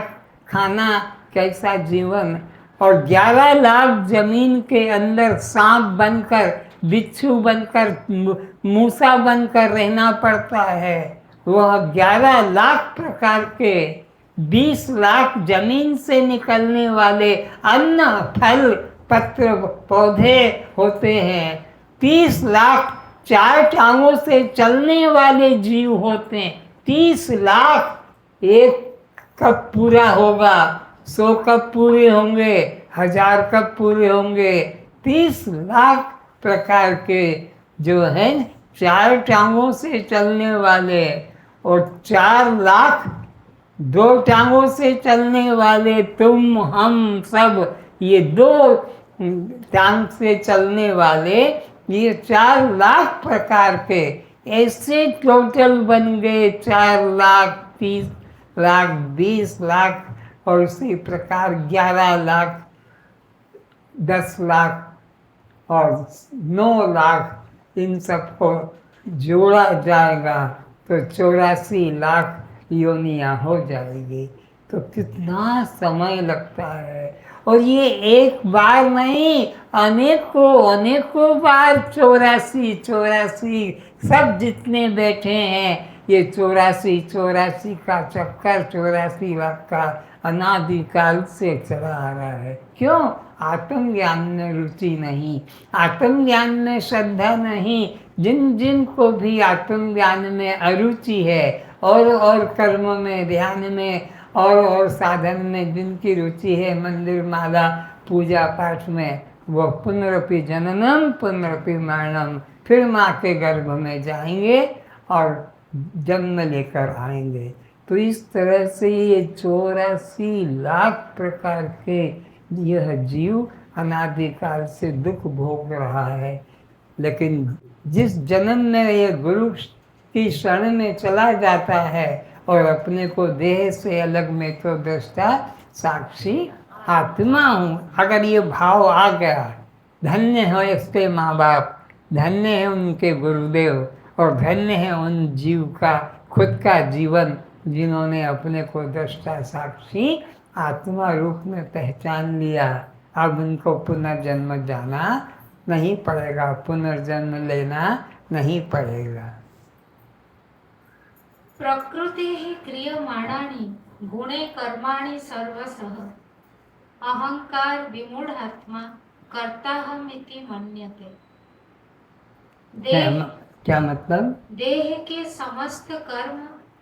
खाना, कैसा जीवन। और 11 लाख जमीन के अंदर सांप बनकर, बिच्छू बनकर, मूसा बनकर रहना पड़ता है। वह 11 लाख प्रकार के 20 लाख जमीन से निकलने वाले अन्न, फल, पत्र, पौधे होते हैं। 30 लाख 4 टांगों से चलने वाले जीव होते हैं। 30 लाख, 1 कप पूरा होगा, 100 कप पूरे होंगे, 1000 कप पूरे होंगे। 30 लाख प्रकार के जो हैं 4 टांगों से चलने वाले, और 4 लाख 2 टांगों से चलने वाले, तुम हम सब, ये 2 टांग से चलने वाले, ये 4 लाख प्रकार के ऐसे टोटल बन गए 4 लाख, 30 लाख, 20 लाख और इसी प्रकार 11 लाख, 10 लाख और 9 लाख। इन सबको जोड़ा जाएगा तो 84 लाख योनियाँ हो जाएगी। तो कितना समय लगता है। और ये एक बार नहीं, अनेकों बार 84 सब जितने बैठे हैं ये 84 का चक्कर 84 लाख का अनादिकाल से चला आ रहा है। क्यों? आत्मज्ञान में रुचि नहीं, आत्मज्ञान में श्रद्धा नहीं। जिन जिन को भी आत्मज्ञान में अरुचि है और कर्म में, ध्यान में और साधन में जिनकी रुचि है, मंदिर माला पूजा पाठ में, वो पुनरपि जननम पुनरपि मरणम, फिर माँ के गर्भ में जाएंगे और जन्म लेकर आएंगे। तो इस तरह से ये 84 लाख प्रकार के यह जीव अनादिकाल से दुख भोग रहा है। लेकिन जिस जन्म में ये गुरु की शरण में चला जाता है और अपने को देह से अलग मैं तो दृष्टा साक्षी आत्मा हूँ, अगर ये भाव आ गया, धन्य है इसके माँ बाप, धन्य है उनके गुरुदेव और धन्य है उन जीव का खुद का जीवन जिन्होंने अपने को दृष्टा साक्षी आत्मा रूप में पहचान लिया। अब उनको पुनर्जन्म जाना नहीं पड़ेगा, पुनर्जन्म लेना नहीं पड़ेगा। प्रकृतिः क्रियमाणानि गुणे कर्माणि सर्वशः अहंकार विमूढ़ात्मा कर्ताहमिति मन्यते। क्या मतलब? देह के समस्त कर्म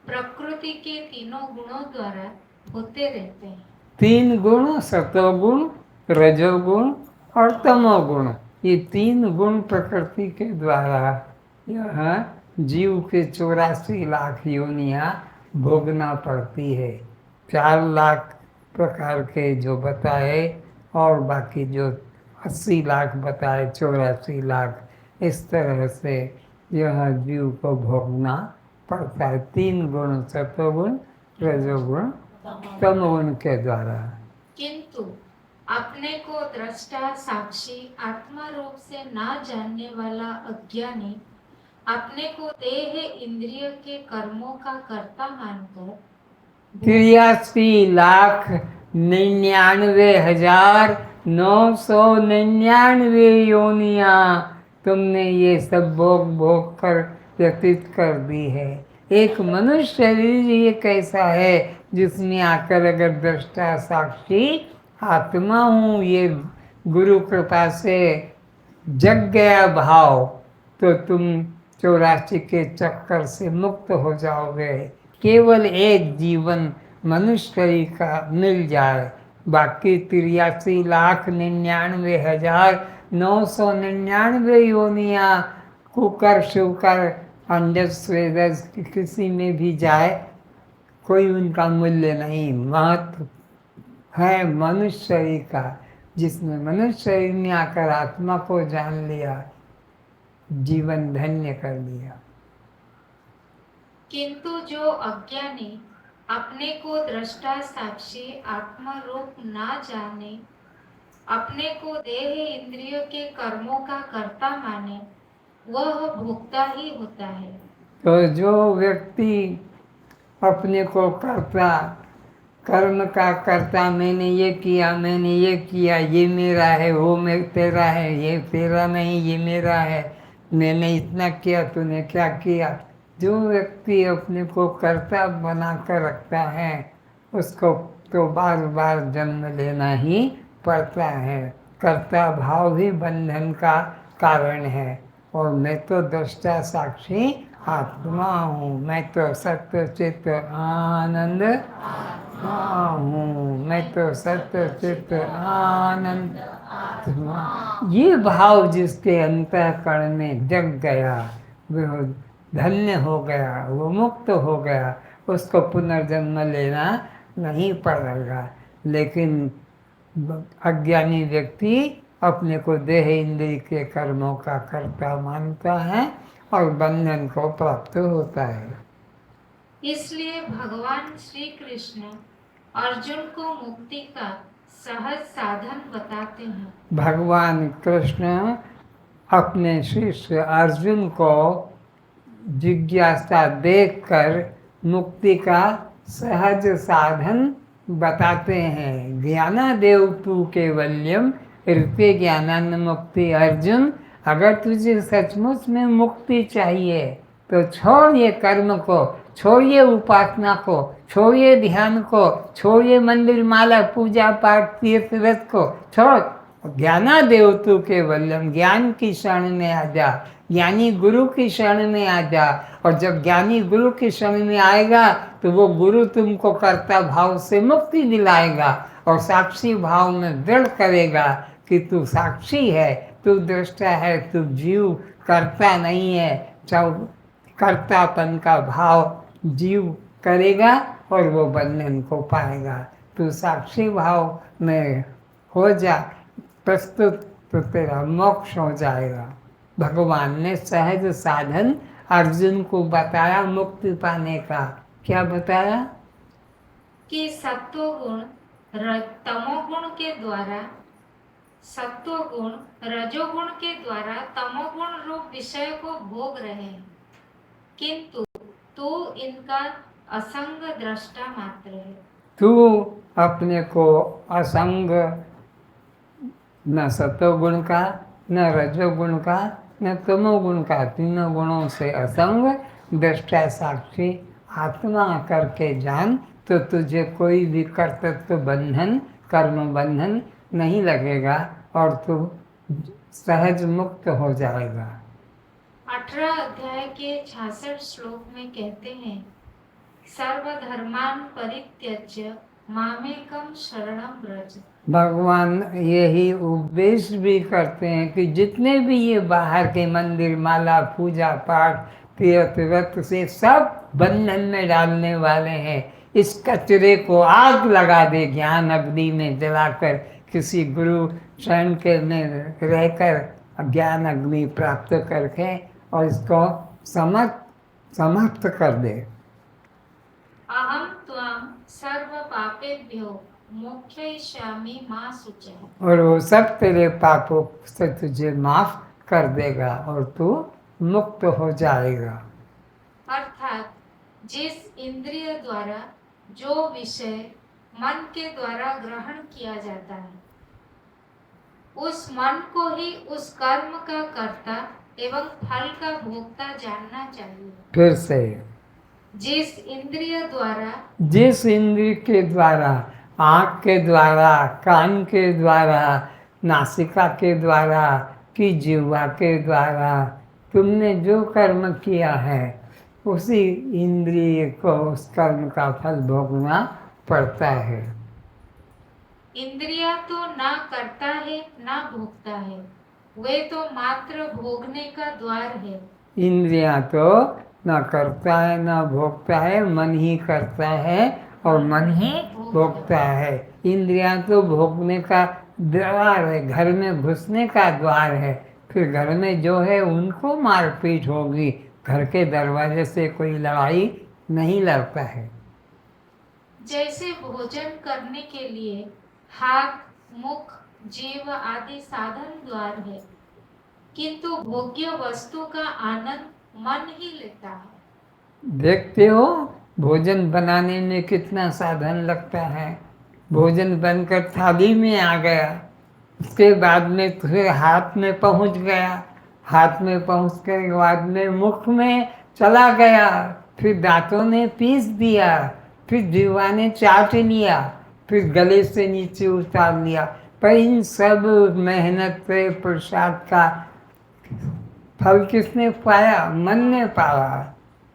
प्रकृति के तीनों गुणों द्वारा होते रहते हैं। 3 गुण, सतोगुण, रजोगुण और तमोगुण, ये 3 गुण प्रकृति के द्वारा यह जीव के 84 लाख योनियाँ भोगना पड़ती है। 4 लाख प्रकार के जो बताए और बाकी जो 80 लाख बताए, 84 लाख, इस तरह से यह जीव को भोगना पड़ता है 3 गुण, सतोगुण, रजोगुण, तमोगुण के द्वारा। किंतु अपने को दृष्टा साक्षी आत्मा रूप से ना जानने वाला अज्ञानी अपने को देह इंद्रिय के कर्मों का कर्ता मानकर 83,99,999 योनियाँ तुमने ये सब भोग कर व्यतीत कर दी है। एक मनुष्य शरीर ये कैसा है जिसमें आकर अगर दृष्टा साक्षी आत्मा हूँ ये गुरु कृपा से जग गया भाव, तो तुम 84 के चक्कर से मुक्त हो जाओगे। केवल एक जीवन मनुष्य शरीर का मिल जाए, बाकी 83,99,999 योनियाँ कुकर शिवकर अंजस स्वेदस किसी में भी जाए, कोई उनका मूल्य नहीं। महत्व है मनुष्य शरीर का, जिसमें मनुष्य शरीर में आकर आत्मा को जान लिया, जीवन धन्य कर लिया। किंतु जो अज्ञानी अपने को दृष्टा साक्षी आत्मा रूप ना जाने, अपने को देह इंद्रियों के कर्मों का कर्ता माने, वह भोक्ता ही होता है। तो जो व्यक्ति अपने को कर्ता, कर्म का कर्ता, मैंने ये किया, मैंने ये किया, ये मेरा है, वो तेरा है, ये तेरा नहीं, ये मेरा है, मैंने इतना किया, तूने क्या किया, जो व्यक्ति अपने को कर्ता बना कर रखता है उसको तो बार बार जन्म लेना ही पड़ता है। कर्ता भाव ही बंधन का कारण है। और मैं तो दृष्टा साक्षी आत्मा हूँ, मैं तो सत्य चित्त आनंद हूँ, मैं तो सत्य चित्त आनंद आत्मा। ये भाव जिसके अंतःकरण में जग गया वह धन्य हो गया, वो मुक्त हो गया, उसको पुनर्जन्म लेना नहीं पड़ेगा। लेकिन अज्ञानी व्यक्ति अपने को देह इंद्रिय के कर्मों का कर्ता मानता है और बंधन को प्राप्त होता है। इसलिए भगवान श्री कृष्ण अर्जुन को मुक्ति का सहज साधन बताते हैं। भगवान कृष्ण अपने शिष्य अर्जुन को जिज्ञासा देखकर मुक्ति का सहज साधन बताते हैं। ज्ञानादेव तू केवल्यम ऋते ज्ञानान मुक्ति। अर्जुन, अगर तुझे सचमुच में मुक्ति चाहिए तो छोड़िए कर्म को, छोड़िए उपासना को, छोड़िए ध्यान को, छोड़िए मंदिर माला पूजा पाठ तीर्थ व्रत को, छोड़ ज्ञानादेव तू केवलम, ज्ञान की शरण में आ जा, ज्ञानी गुरु की शरण में आ जा। और जब ज्ञानी गुरु की शरण में आएगा तो वो गुरु तुमको कर्ता भाव से मुक्ति दिलाएगा और साक्षी भाव में दृढ़ करेगा कि तू साक्षी है, तू दृष्टा है, तू जीव करता नहीं है। जब कर्तापन का भाव जीव करेगा और वो बंधन को पाएगा। तू साक्षी भाव में हो जा प्रस्तुत, तो तेरा मोक्ष हो जाएगा। भगवान ने सहज साधन अर्जुन को बताया मुक्ति पाने का। क्या बताया? कि सत्वगुण तमोगुण के द्वारा, सत्वगुण रजोगुण के द्वारा तमोगुण रूप विषय को भोग रहे हैं, किंतु तू इनका असंग दृष्टा मात्र है। तू अपने को असंग, न सत्वगुण का, न रजोगुण का, न तमोगुण का, तीनों गुणों से असंग दृष्टा साक्षी आत्मा करके जान, तो तुझे कोई भी कर्तृत्व बंधन, कर्म बंधन नहीं लगेगा और तू सहज मुक्त हो जाएगा। 18 अध्याय के 66 श्लोक में कहते हैं, सर्वधर्मान परित्यज्य मामेकम शरणम व्रज। भगवान यही उपदेश भी करते हैं कि जितने भी ये बाहर के मंदिर माला पूजा पाठ तीर्थ व्रत से सब बंधन में डालने वाले हैं, इस कचरे को आग लगा दे ज्ञान अग्नि में जलाकर, किसी गुरु शरण के में रहकर ज्ञान अग्नि प्राप्त करके और इसको समाप्त कर दे। अहम त्वाम सर्व पापेभ्यो मोक्षयिष्यामि मा शुचः। और वो सब तेरे पापों से तुझे माफ कर देगा और तू मुक्त हो जाएगा। अर्थात जिस इंद्रिय द्वारा जो विषय मन के द्वारा ग्रहण किया जाता है, उस मन को ही उस कर्म का कर्ता एवं फल का भोक्ता जानना चाहिए। फिर से, जिस इंद्रिय द्वारा, जिस इंद्रिय के द्वारा, आँख के द्वारा, कान के द्वारा, नासिका के द्वारा कि जिह्वा के द्वारा तुमने जो कर्म किया है, उसी इंद्रिय को उस कर्म का फल भोगना पड़ता है। इंद्रिया तो ना करता है ना भोगता है, वे तो मात्र भोगने का द्वार है। इंद्रियां तो ना करता है ना भोगता है, मन ही करता है और मन ही भोगता है। इंद्रियां तो भोगने का द्वार है, घर में घुसने का द्वार है। फिर घर में जो है उनको मारपीट होगी, घर के दरवाजे से कोई लड़ाई नहीं लड़ता है। जैसे भोजन करने के लिए हाथ, मुख, जीव आदि साधन द्वार है, किंतु भोग्य वस्तु का आनंद मन ही लेता है। देखते हो भोजन बनाने में कितना साधन लगता है। भोजन बनकर थाली में आ गया, उसके बाद में फिर हाथ में पहुंच गया, हाथ में पहुंचने के बाद में मुख में चला गया, फिर दांतों ने पीस दिया, फिर जीवा ने चाट लिया, फिर गले से नीचे उतार लिया। पर इन सब मेहनत से प्रसाद का फल किसने पाया? मन ने पाया।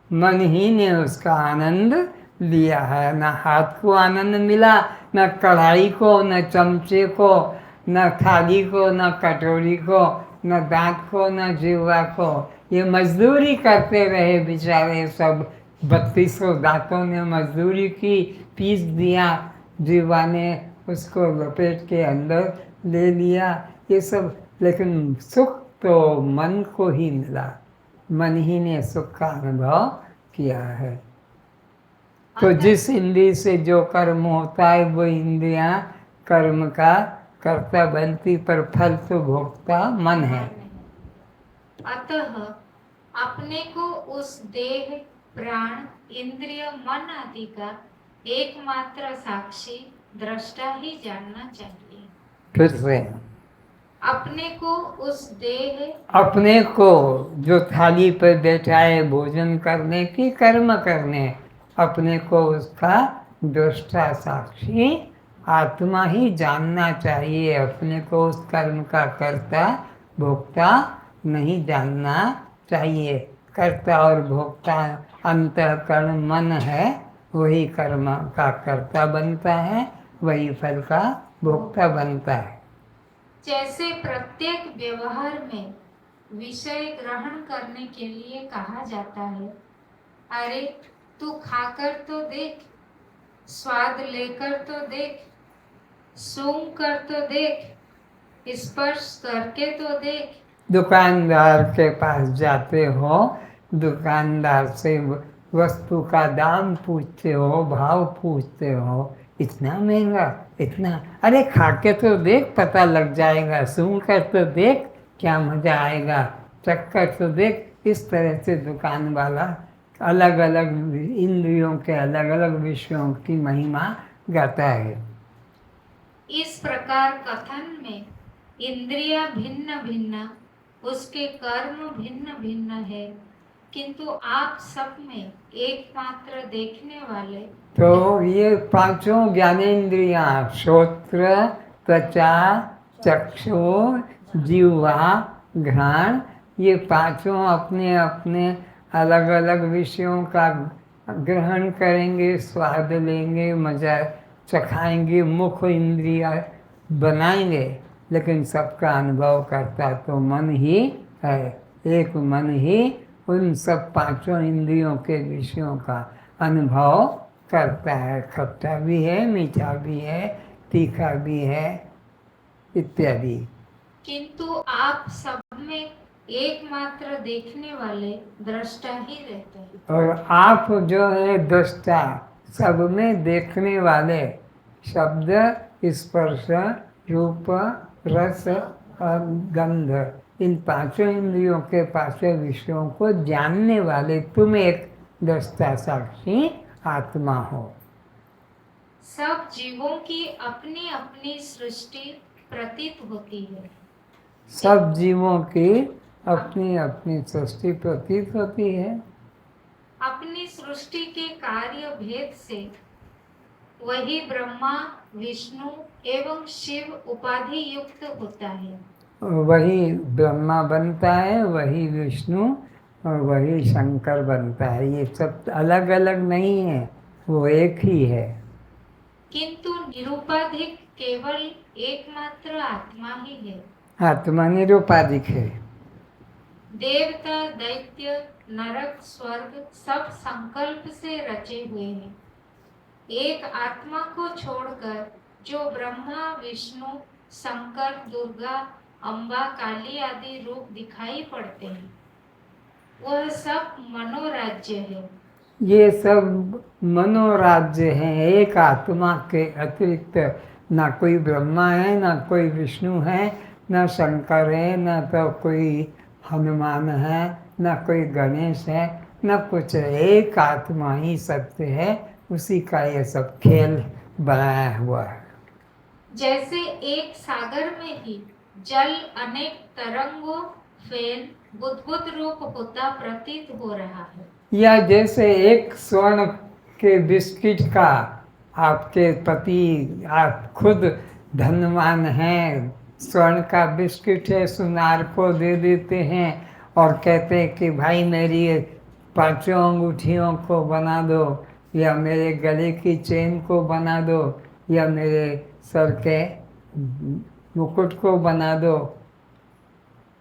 मन ही ने उसका आनंद लिया है। न हाथ को आनंद मिला, न कढ़ाई को, न चमचे को, न थाली को, न कटोरी को, न दांत को, न जीवा को। ये मजदूरी करते रहे बेचारे सब। 3200 दांतों ने मजदूरी की, पीस दिया, जीवा ने उसको लपेट के अंदर ले लिया, ये सब। लेकिन सुख तो मन को ही मिला, मन ही ने सुख का अनुभव किया है। तो जिस इंद्रिय से जो कर्म होता है वो इंद्रियां कर्म का कर्ता बनती, पर फल तो भोगता मन है। अतः अपने को उस देह, प्राण, इंद्रिय, मन आदि का एकमात्र साक्षी दृष्टा ही जानना चाहिए। फिर से अपने को उस देह अपने को जो थाली पर बैठा है भोजन करने की कर्म करने, अपने को उसका दृष्टा साक्षी आत्मा ही जानना चाहिए। अपने को उस कर्म का कर्ता भोक्ता नहीं जानना चाहिए। कर्ता और भोक्ता अंतःकरण मन है, वही कर्म का कर्ता बनता है, वही फल का भोक्ता बनता है। जैसे प्रत्येक व्यवहार में विषय ग्रहण करने के लिए कहा जाता है, अरे तू खाकर तो देख, स्वाद लेकर तो देख, सूंघ कर तो देख, स्पर्श करके तो देख। दुकानदार के पास जाते हो, दुकानदार से वस्तु का दाम पूछते हो, भाव पूछते हो, इतना महंगा, इतना, अरे खा के तो देख पता लग जाएगा, सूंघ कर तो देख क्या मजा आएगा, चख कर तो देख। इस तरह से दुकान वाला अलग अलग इंद्रियों के अलग अलग विषयों की महिमा गाता है। इस प्रकार कथन में इंद्रियां भिन्न भिन्न, उसके कर्म भिन्न भिन्न है, किंतु आप सब में एकमात्र देखने वाले। तो ये पांचों ज्ञानेंद्रियां श्रोत्र, त्वचा, चक्षु, जीवा, घ्राण, ये पांचों अपने अपने अलग अलग विषयों का ग्रहण करेंगे, स्वाद लेंगे, मजा चखाएंगे, मुख इंद्रिया बनाएंगे, लेकिन सबका अनुभव करता तो मन ही है। एक मन ही उन सब पांचों इंद्रियों के विषयों का अनुभव करता है। खट्टा भी है, मीठा भी है, तीखा भी है, इत्यादि। किंतु आप सब में एकमात्र देखने वाले दृष्टा ही रहते हैं। और आप जो है दृष्टा, सब में देखने वाले, शब्द, स्पर्श, रूप, रस और गंध, इन पांचों इंद्रियों के पांचों विषयों को जानने वाले तुम एक दृष्टा साक्षी आत्मा हो। सब जीवों की अपनी अपनी सृष्टि प्रतीत होती है। सब जीवों की अपनी अपनी सृष्टि प्रतीत होती है। अपनी सृष्टि के कार्य भेद से वही ब्रह्मा, विष्णु एवं शिव उपाधि युक्त होता है। वही ब्रह्मा बनता है, वही विष्णु और वही शंकर बनता है। ये सब अलग अलग नहीं है, वो एक ही है। किंतु निरुपाधिक केवल एकमात्र आत्मा ही है। आत्मा निरुपाधिक है। देवता, दैत्य, नरक, स्वर्ग सब संकल्प से रचे हुए हैं। एक आत्मा को छोड़कर जो ब्रह्मा, विष्णु, शंकर, दुर्गा, अम्बा, काली आदि रूप दिखाई पड़ते हैं, वह सब मनोराज्य है। ये सब मनोराज्य हैं। एक आत्मा के अतिरिक्त ना कोई ब्रह्मा है, ना कोई विष्णु है, ना शंकर है, ना तो कोई हनुमान है, ना कोई गणेश है, ना कुछ है। एक आत्मा ही सत्य है, उसी का ये सब खेल बनाया हुआ है। जैसे एक सागर में ही जल अनेक तरंगों फेन बुद्बुद रूप होता प्रतीत हो रहा है। या जैसे एक स्वर्ण के बिस्किट का आपके पति, आप खुद धनवान हैं, स्वर्ण का बिस्किट है, सुनार को दे देते हैं और कहते हैं कि भाई मेरी पांचों अंगूठियों को बना दो, या मेरे गले की चेन को बना दो, या मेरे सर के मुकुट को बना दो,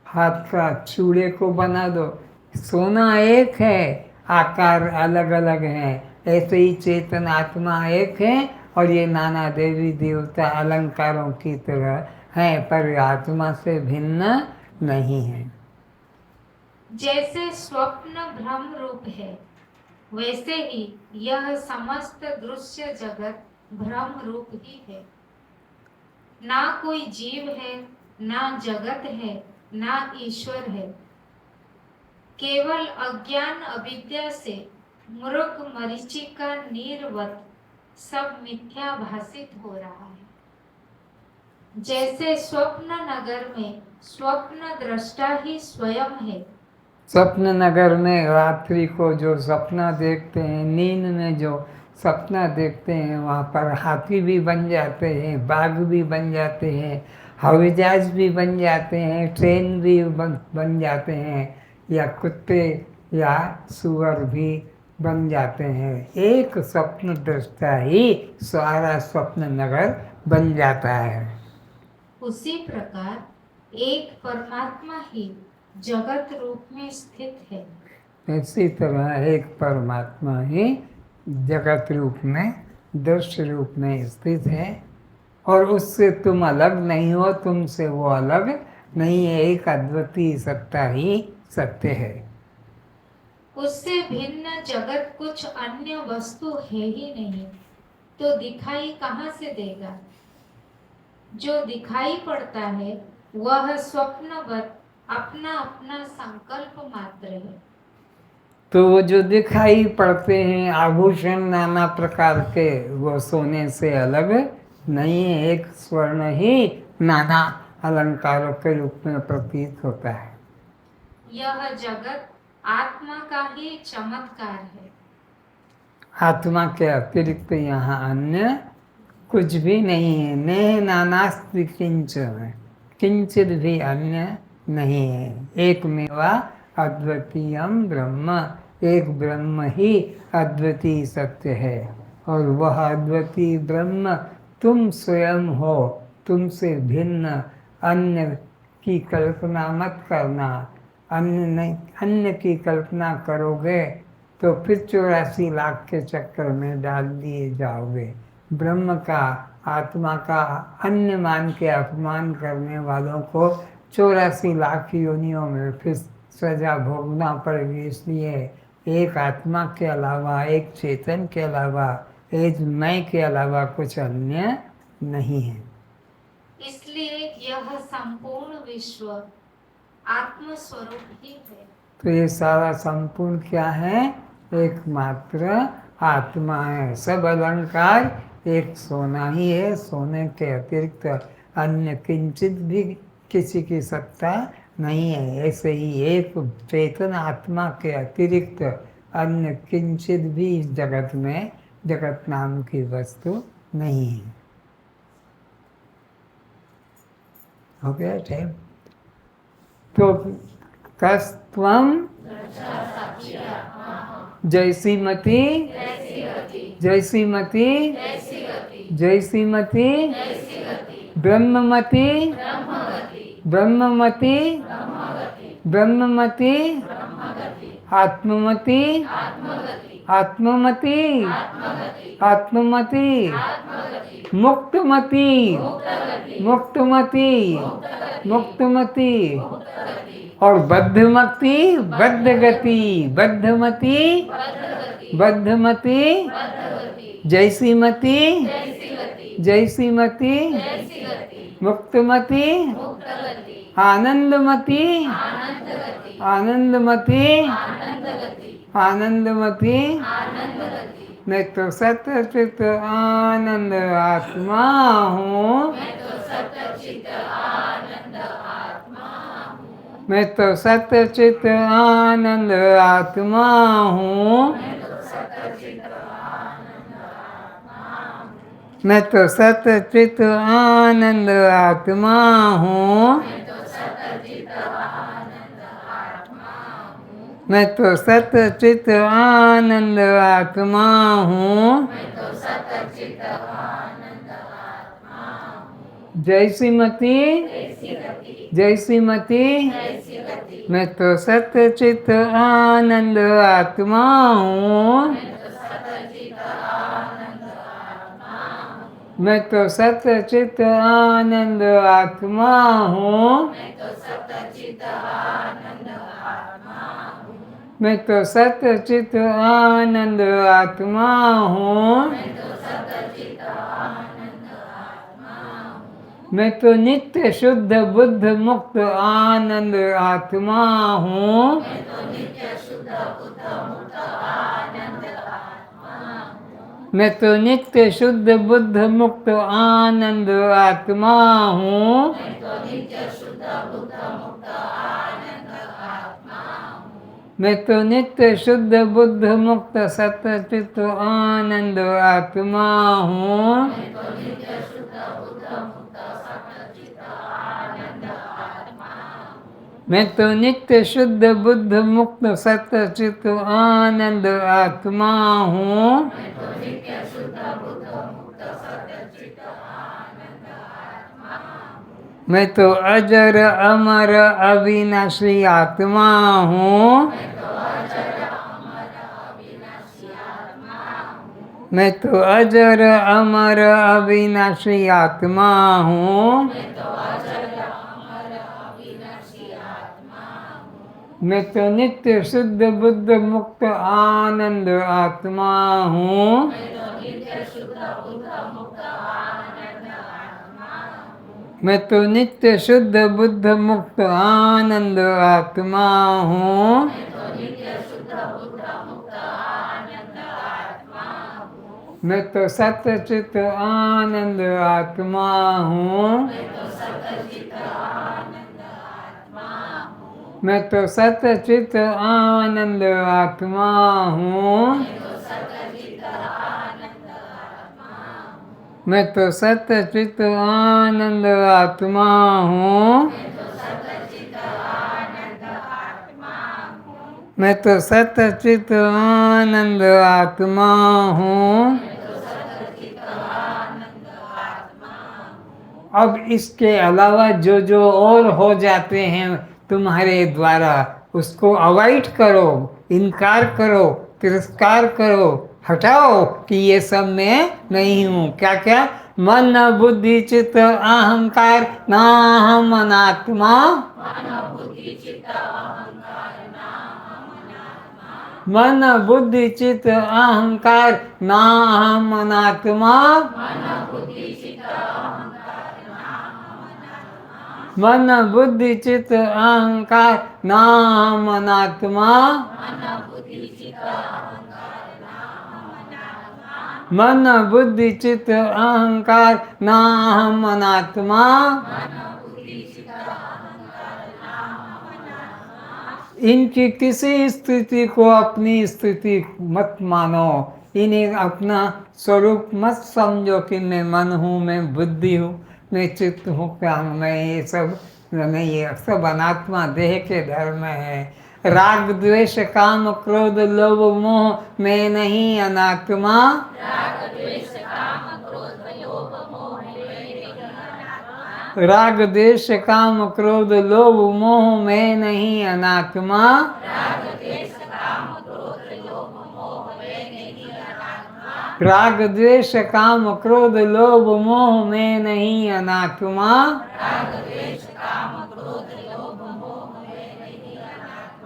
हाथ का चूड़े को बना दो। सोना एक है, आकार अलग अलग हैं। ऐसे ही चेतन आत्मा एक है और ये नाना देवी देवता अलंकारों की तरह हैं, पर आत्मा से भिन्न नहीं है। जैसे स्वप्न भ्रम रूप है, वैसे ही यह समस्त दृश्य जगत भ्रम रूप ही है। ना कोई जीव है, ना जगत है, ना ईश्वर है। केवल अज्ञान अविद्या से मृग मरीचिका नीरवत सब मिथ्या भासित हो रहा है। जैसे स्वप्न नगर में स्वप्न दृष्टा ही स्वयं है। स्वप्न नगर में रात्रि को जो सपना देखते हैं, नींद में जो सपना देखते हैं, वहाँ पर हाथी भी बन जाते हैं, बाघ भी बन जाते हैं, हवाई जहाज भी बन जाते हैं, ट्रेन भी बन जाते हैं, या कुत्ते या सुअर भी बन जाते हैं। एक स्वप्न दृष्टा ही सारा स्वप्न नगर बन जाता है। उसी प्रकार एक परमात्मा ही जगत रूप में स्थित है। इसी तरह एक परमात्मा ही जगत रूप में, दृश्य रूप में स्थित है, और उससे तुम अलग नहीं हो, तुमसे वो अलग नहीं है। एक अद्वितीय सत्ता ही सत्य है। उससे भिन्न जगत कुछ अन्य वस्तु है ही नहीं, तो दिखाई कहाँ से देगा? जो दिखाई पड़ता है वह स्वप्नवत अपना अपना संकल्प मात्र है। तो वो जो दिखाई पड़ते हैं आभूषण नाना प्रकार के, वो सोने से अलग नहीं है। एक स्वर्ण ही नाना अलंकारों के रूप में प्रतीत होता है। यह जगत आत्मा का ही चमत्कार है। आत्मा के अतिरिक्त यहाँ अन्य कुछ भी नहीं है। नेह नानास्ति किंचन, किंचित भी अन्य नहीं है। एक मेवा अद्वितीयम ब्रह्म, एक ब्रह्म ही अद्वितीय सत्य है, और वह अद्वितीय ब्रह्म तुम स्वयं हो। तुमसे भिन्न अन्य की कल्पना मत करना। अन्य की कल्पना करोगे तो फिर 84 लाख के चक्कर में डाल दिए जाओगे। ब्रह्म का, आत्मा का अन्य मान के अपमान करने वालों को 84 लाख योनियों में फिर सजा भोगना पड़ेगी। इसलिए एक आत्मा के अलावा, एक चेतन के अलावा, एक मैं के अलावा कुछ अन्य नहीं है। इसलिए यह संपूर्ण विश्व आत्म स्वरूप ही है। तो ये सारा संपूर्ण क्या है? एकमात्र आत्मा है। सब अलंकार एक सोना ही है। सोने के अतिरिक्त अन्य किंचित भी किसी की सत्ता नहीं है। ऐसे ही एक चेतन आत्मा के अतिरिक्त अन्य किंचित भी इस जगत में, जगत नाम की वस्तु नहीं है। हो गया टाइम? तो कस्त्वम जैसी मति, जैसी मति, जैसी मति, ब्रह्ममति, ब्रह्ममति, ब्रह्ममति, आत्ममति, आत्ममति, आत्ममति, मुक्तमति, मुक्तमति, मुक्तमति, और बद्धमति, बद्धगति, बद्धमति, बद्धमति, जैसी मति, जैसी मति, मुक्तमति, आनंदमति, आनंदमति, आनंदमति। मैं तो सत्य चित आनंद आत्मा हूँ। मैं तो सत्य चित आनंद आत्मा हूँ। मैं तो सत्य चित आनंद आत्मा हूँ। मैं तो सत्य चित आनंद आत्मा हूँ। जैसी मति, जैसी मति, मैं तो सत्य चित आनंद आत्मा हूँ। मैं तो सत्य चित आनंद आत्मा हूँ। मैं तो सत्य चित आनंद आत्मा हूँ। मैं तो नित्य शुद्ध बुद्ध मुक्त आनंद आत्मा हूँ। मैं तो नित्य शुद्ध बुद्ध मुक्त आनंद आत्मा हूँ। मैं तो नित्य शुद्ध बुद्ध मुक्त आनंद आत्मा हूँ। मैं तो नित्य शुद्ध बुद्ध मुक्त सतचित आनंद आत्मा हूँ। मैं तो नित्य शुद्ध बुद्ध मुक्त सतचित आनंद आत्मा हूँ। मैं तो नित्य शुद्ध बुद्ध मुक्त सतचित आनंद आत्मा हूँ। मैं तो नित्य शुद्ध बुद्ध मुक्त सतचित आनंद आत्मा हूँ। मैं तो अजर अमर अविनाशी आत्मा हूँ। मैं तो अजर अमर अविनाशी आत्मा हूँ। मैं तो अजर अमर अविनाशी आत्मा हूँ। मैं तो अजर अमर अविनाशी आत्मा हूँ। मैं तो नित्य शुद्ध बुद्ध मुक्त आनंद आत्मा हूँ। मैं तो नित्य शुद्ध बुद्ध मुक्त आनंद आत्मा हूँ। मैं तो नित्य शुद्ध बुद्ध मुक्त आनंद आत्मा हूँ। मैं तो नित्य शुद्ध बुद्ध मुक्त आनंद आत्मा हूँ। मैं तो सतचित आनंद आत्मा हूँ। मैं तो सतचित आनंद आत्मा हूँ। मैं तो सतचित आनंद आत्मा हूँ। मैं तो सतचित आनंद आत्मा हूँ। मैं तो सतचित आनंद आत्मा हूँ। मैं तो सतचित आनंद आत्मा हूँ। मैं तो सतचित आनंद आत्मा हूँ। मैं तो सतचित आनंद आत्मा हूँ। अब इसके अलावा जो जो और हो जाते हैं तुम्हारे द्वारा, उसको अवॉइड करो, इनकार करो, तिरस्कार करो, हटाओ कि ये सब मैं नहीं हूँ। क्या क्या? मन बुद्धि चित्त अहंकार नाहम अनात्मा। मन बुद्धि चित्त अहंकार नाहम अनात्मा। मन बुद्धि चित्त अहंकार नाहम अनात्मा। मन बुद्धि चित्त अहंकार नाहम अनात्मा। मन बुद्धि चित्त अहंकार नाहम अनात्मा। मन बुद्धि चित्त अहंकार नाहम अनात्मा। मन बुद्धि चित्त अहंकार नाहम अनात्मा। मन बुद्धि चित्त अहंकार नाहम अनात्मा। इनकी किसी स्थिति को अपनी स्थिति मत मानो, इन्हें अपना स्वरूप मत समझो कि मैं मन हूँ, मैं बुद्धि हूँ, मैं चित्त हूँ, क्या मैं ये सब नहीं, ये सब अनात्मा देह के धर्म है। राग द्वेष काम क्रोध लोभ मोह मैं नहीं अनात्मा। राग द्वेष काम क्रोध लोभ मोह मैं नहीं अनात्मा। राग द्वेष काम क्रोध लोभ मोह मैं नहीं अनात्मा। राग द्वेष काम क्रोध लोभ मोह मैं नहीं अनात्मा। राग द्वेष काम क्रोध लोभ मोह मैं नहीं अनात्मा। राग द्वेष काम क्रोध लोभ मोह मैं नहीं अनात्मा।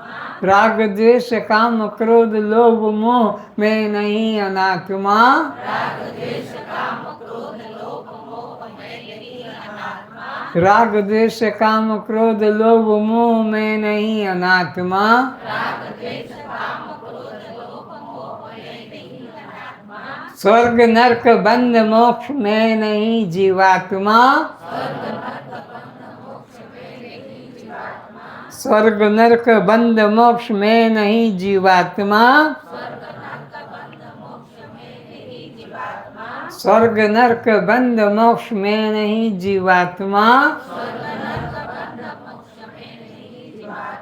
राग द्वेष काम क्रोध लोभ मोह मैं नहीं अनात्मा। राग द्वेष काम क्रोध लोभ मोह मैं नहीं अनात्मा। राग द्वेष काम क्रोध लोभ मोह मैं नहीं अनात्मा। राग द्वेष काम क्रोध लोभ मोह मैं नहीं अनात्मा। स्वर्ग नरक बंध मोक्ष मैं नहीं जीवात्मा। स्वर्ग नरक बंध मोक्ष मैं नहीं जीवात्मा। स्वर्ग नरक बंध मोक्ष मैं नहीं जीवात्मा। स्वर्ग नरक बंध मोक्ष मैं नहीं जीवात्मा। स्वर्ग नरक बंध मोक्ष में नहीं जीवात्मा। स्वर्ग नरक बंध मोक्ष में नहीं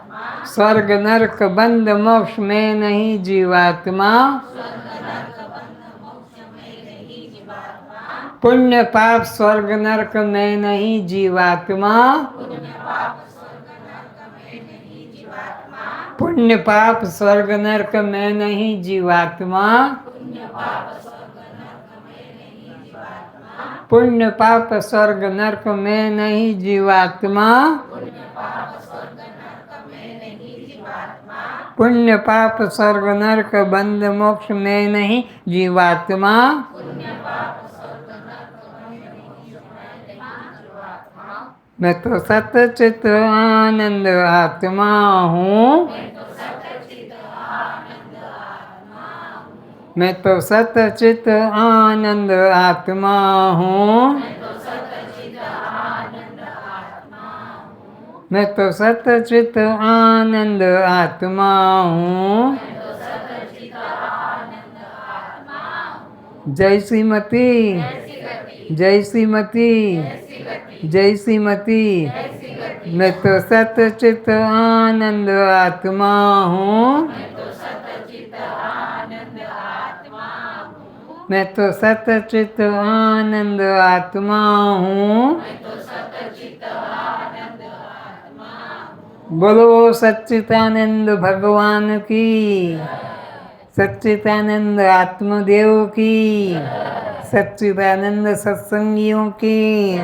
जीवात्मा। स्वर्ग नरक बंध मोक्ष में नहीं जीवात्मा। स्वर्ग नरक बंध मोक्ष में नहीं जीवात्मा। पुण्य पाप स्वर्ग नरक में नहीं जीवात्मा। पुण्य पाप स्वर्ग नरक में नहीं जीवात्मा। पुण्य पाप स्वर्ग नरक में नहीं जीवात्मा। पुण्य पाप स्वर्ग नरक में नहीं जीवात्मा। पुण्य पाप स्वर्ग नरक में नहीं जीवात्मा। पुण्य पाप स्वर्ग नरक में नहीं जीवात्मा। पुण्य पाप स्वर्ग नरक बंध मोक्ष में नहीं जीवात्मा। पुण्य पाप स्वर्ग नरक में नहीं जीवात्मा। मैं तो सतचित आनंद आत्मा हूँ। मैं तो सतचित आनंद आत्मा हूँ। मैं तो सतचित आनंद आत्मा हूँ। मैं तो सतचित आनंद आत्मा हूँ। जय श्रीमती, जय श्रीमती, जय श्रीमती। मैं तो सतचित आनंद आत्मा हूँ। मैं तो सतचित आनंद आत्मा हूँ। बोलो सच्चिदानंद भगवान की, सच्चिदानंद आत्मदेव की, सच्चिदानंद सत्संगियों की।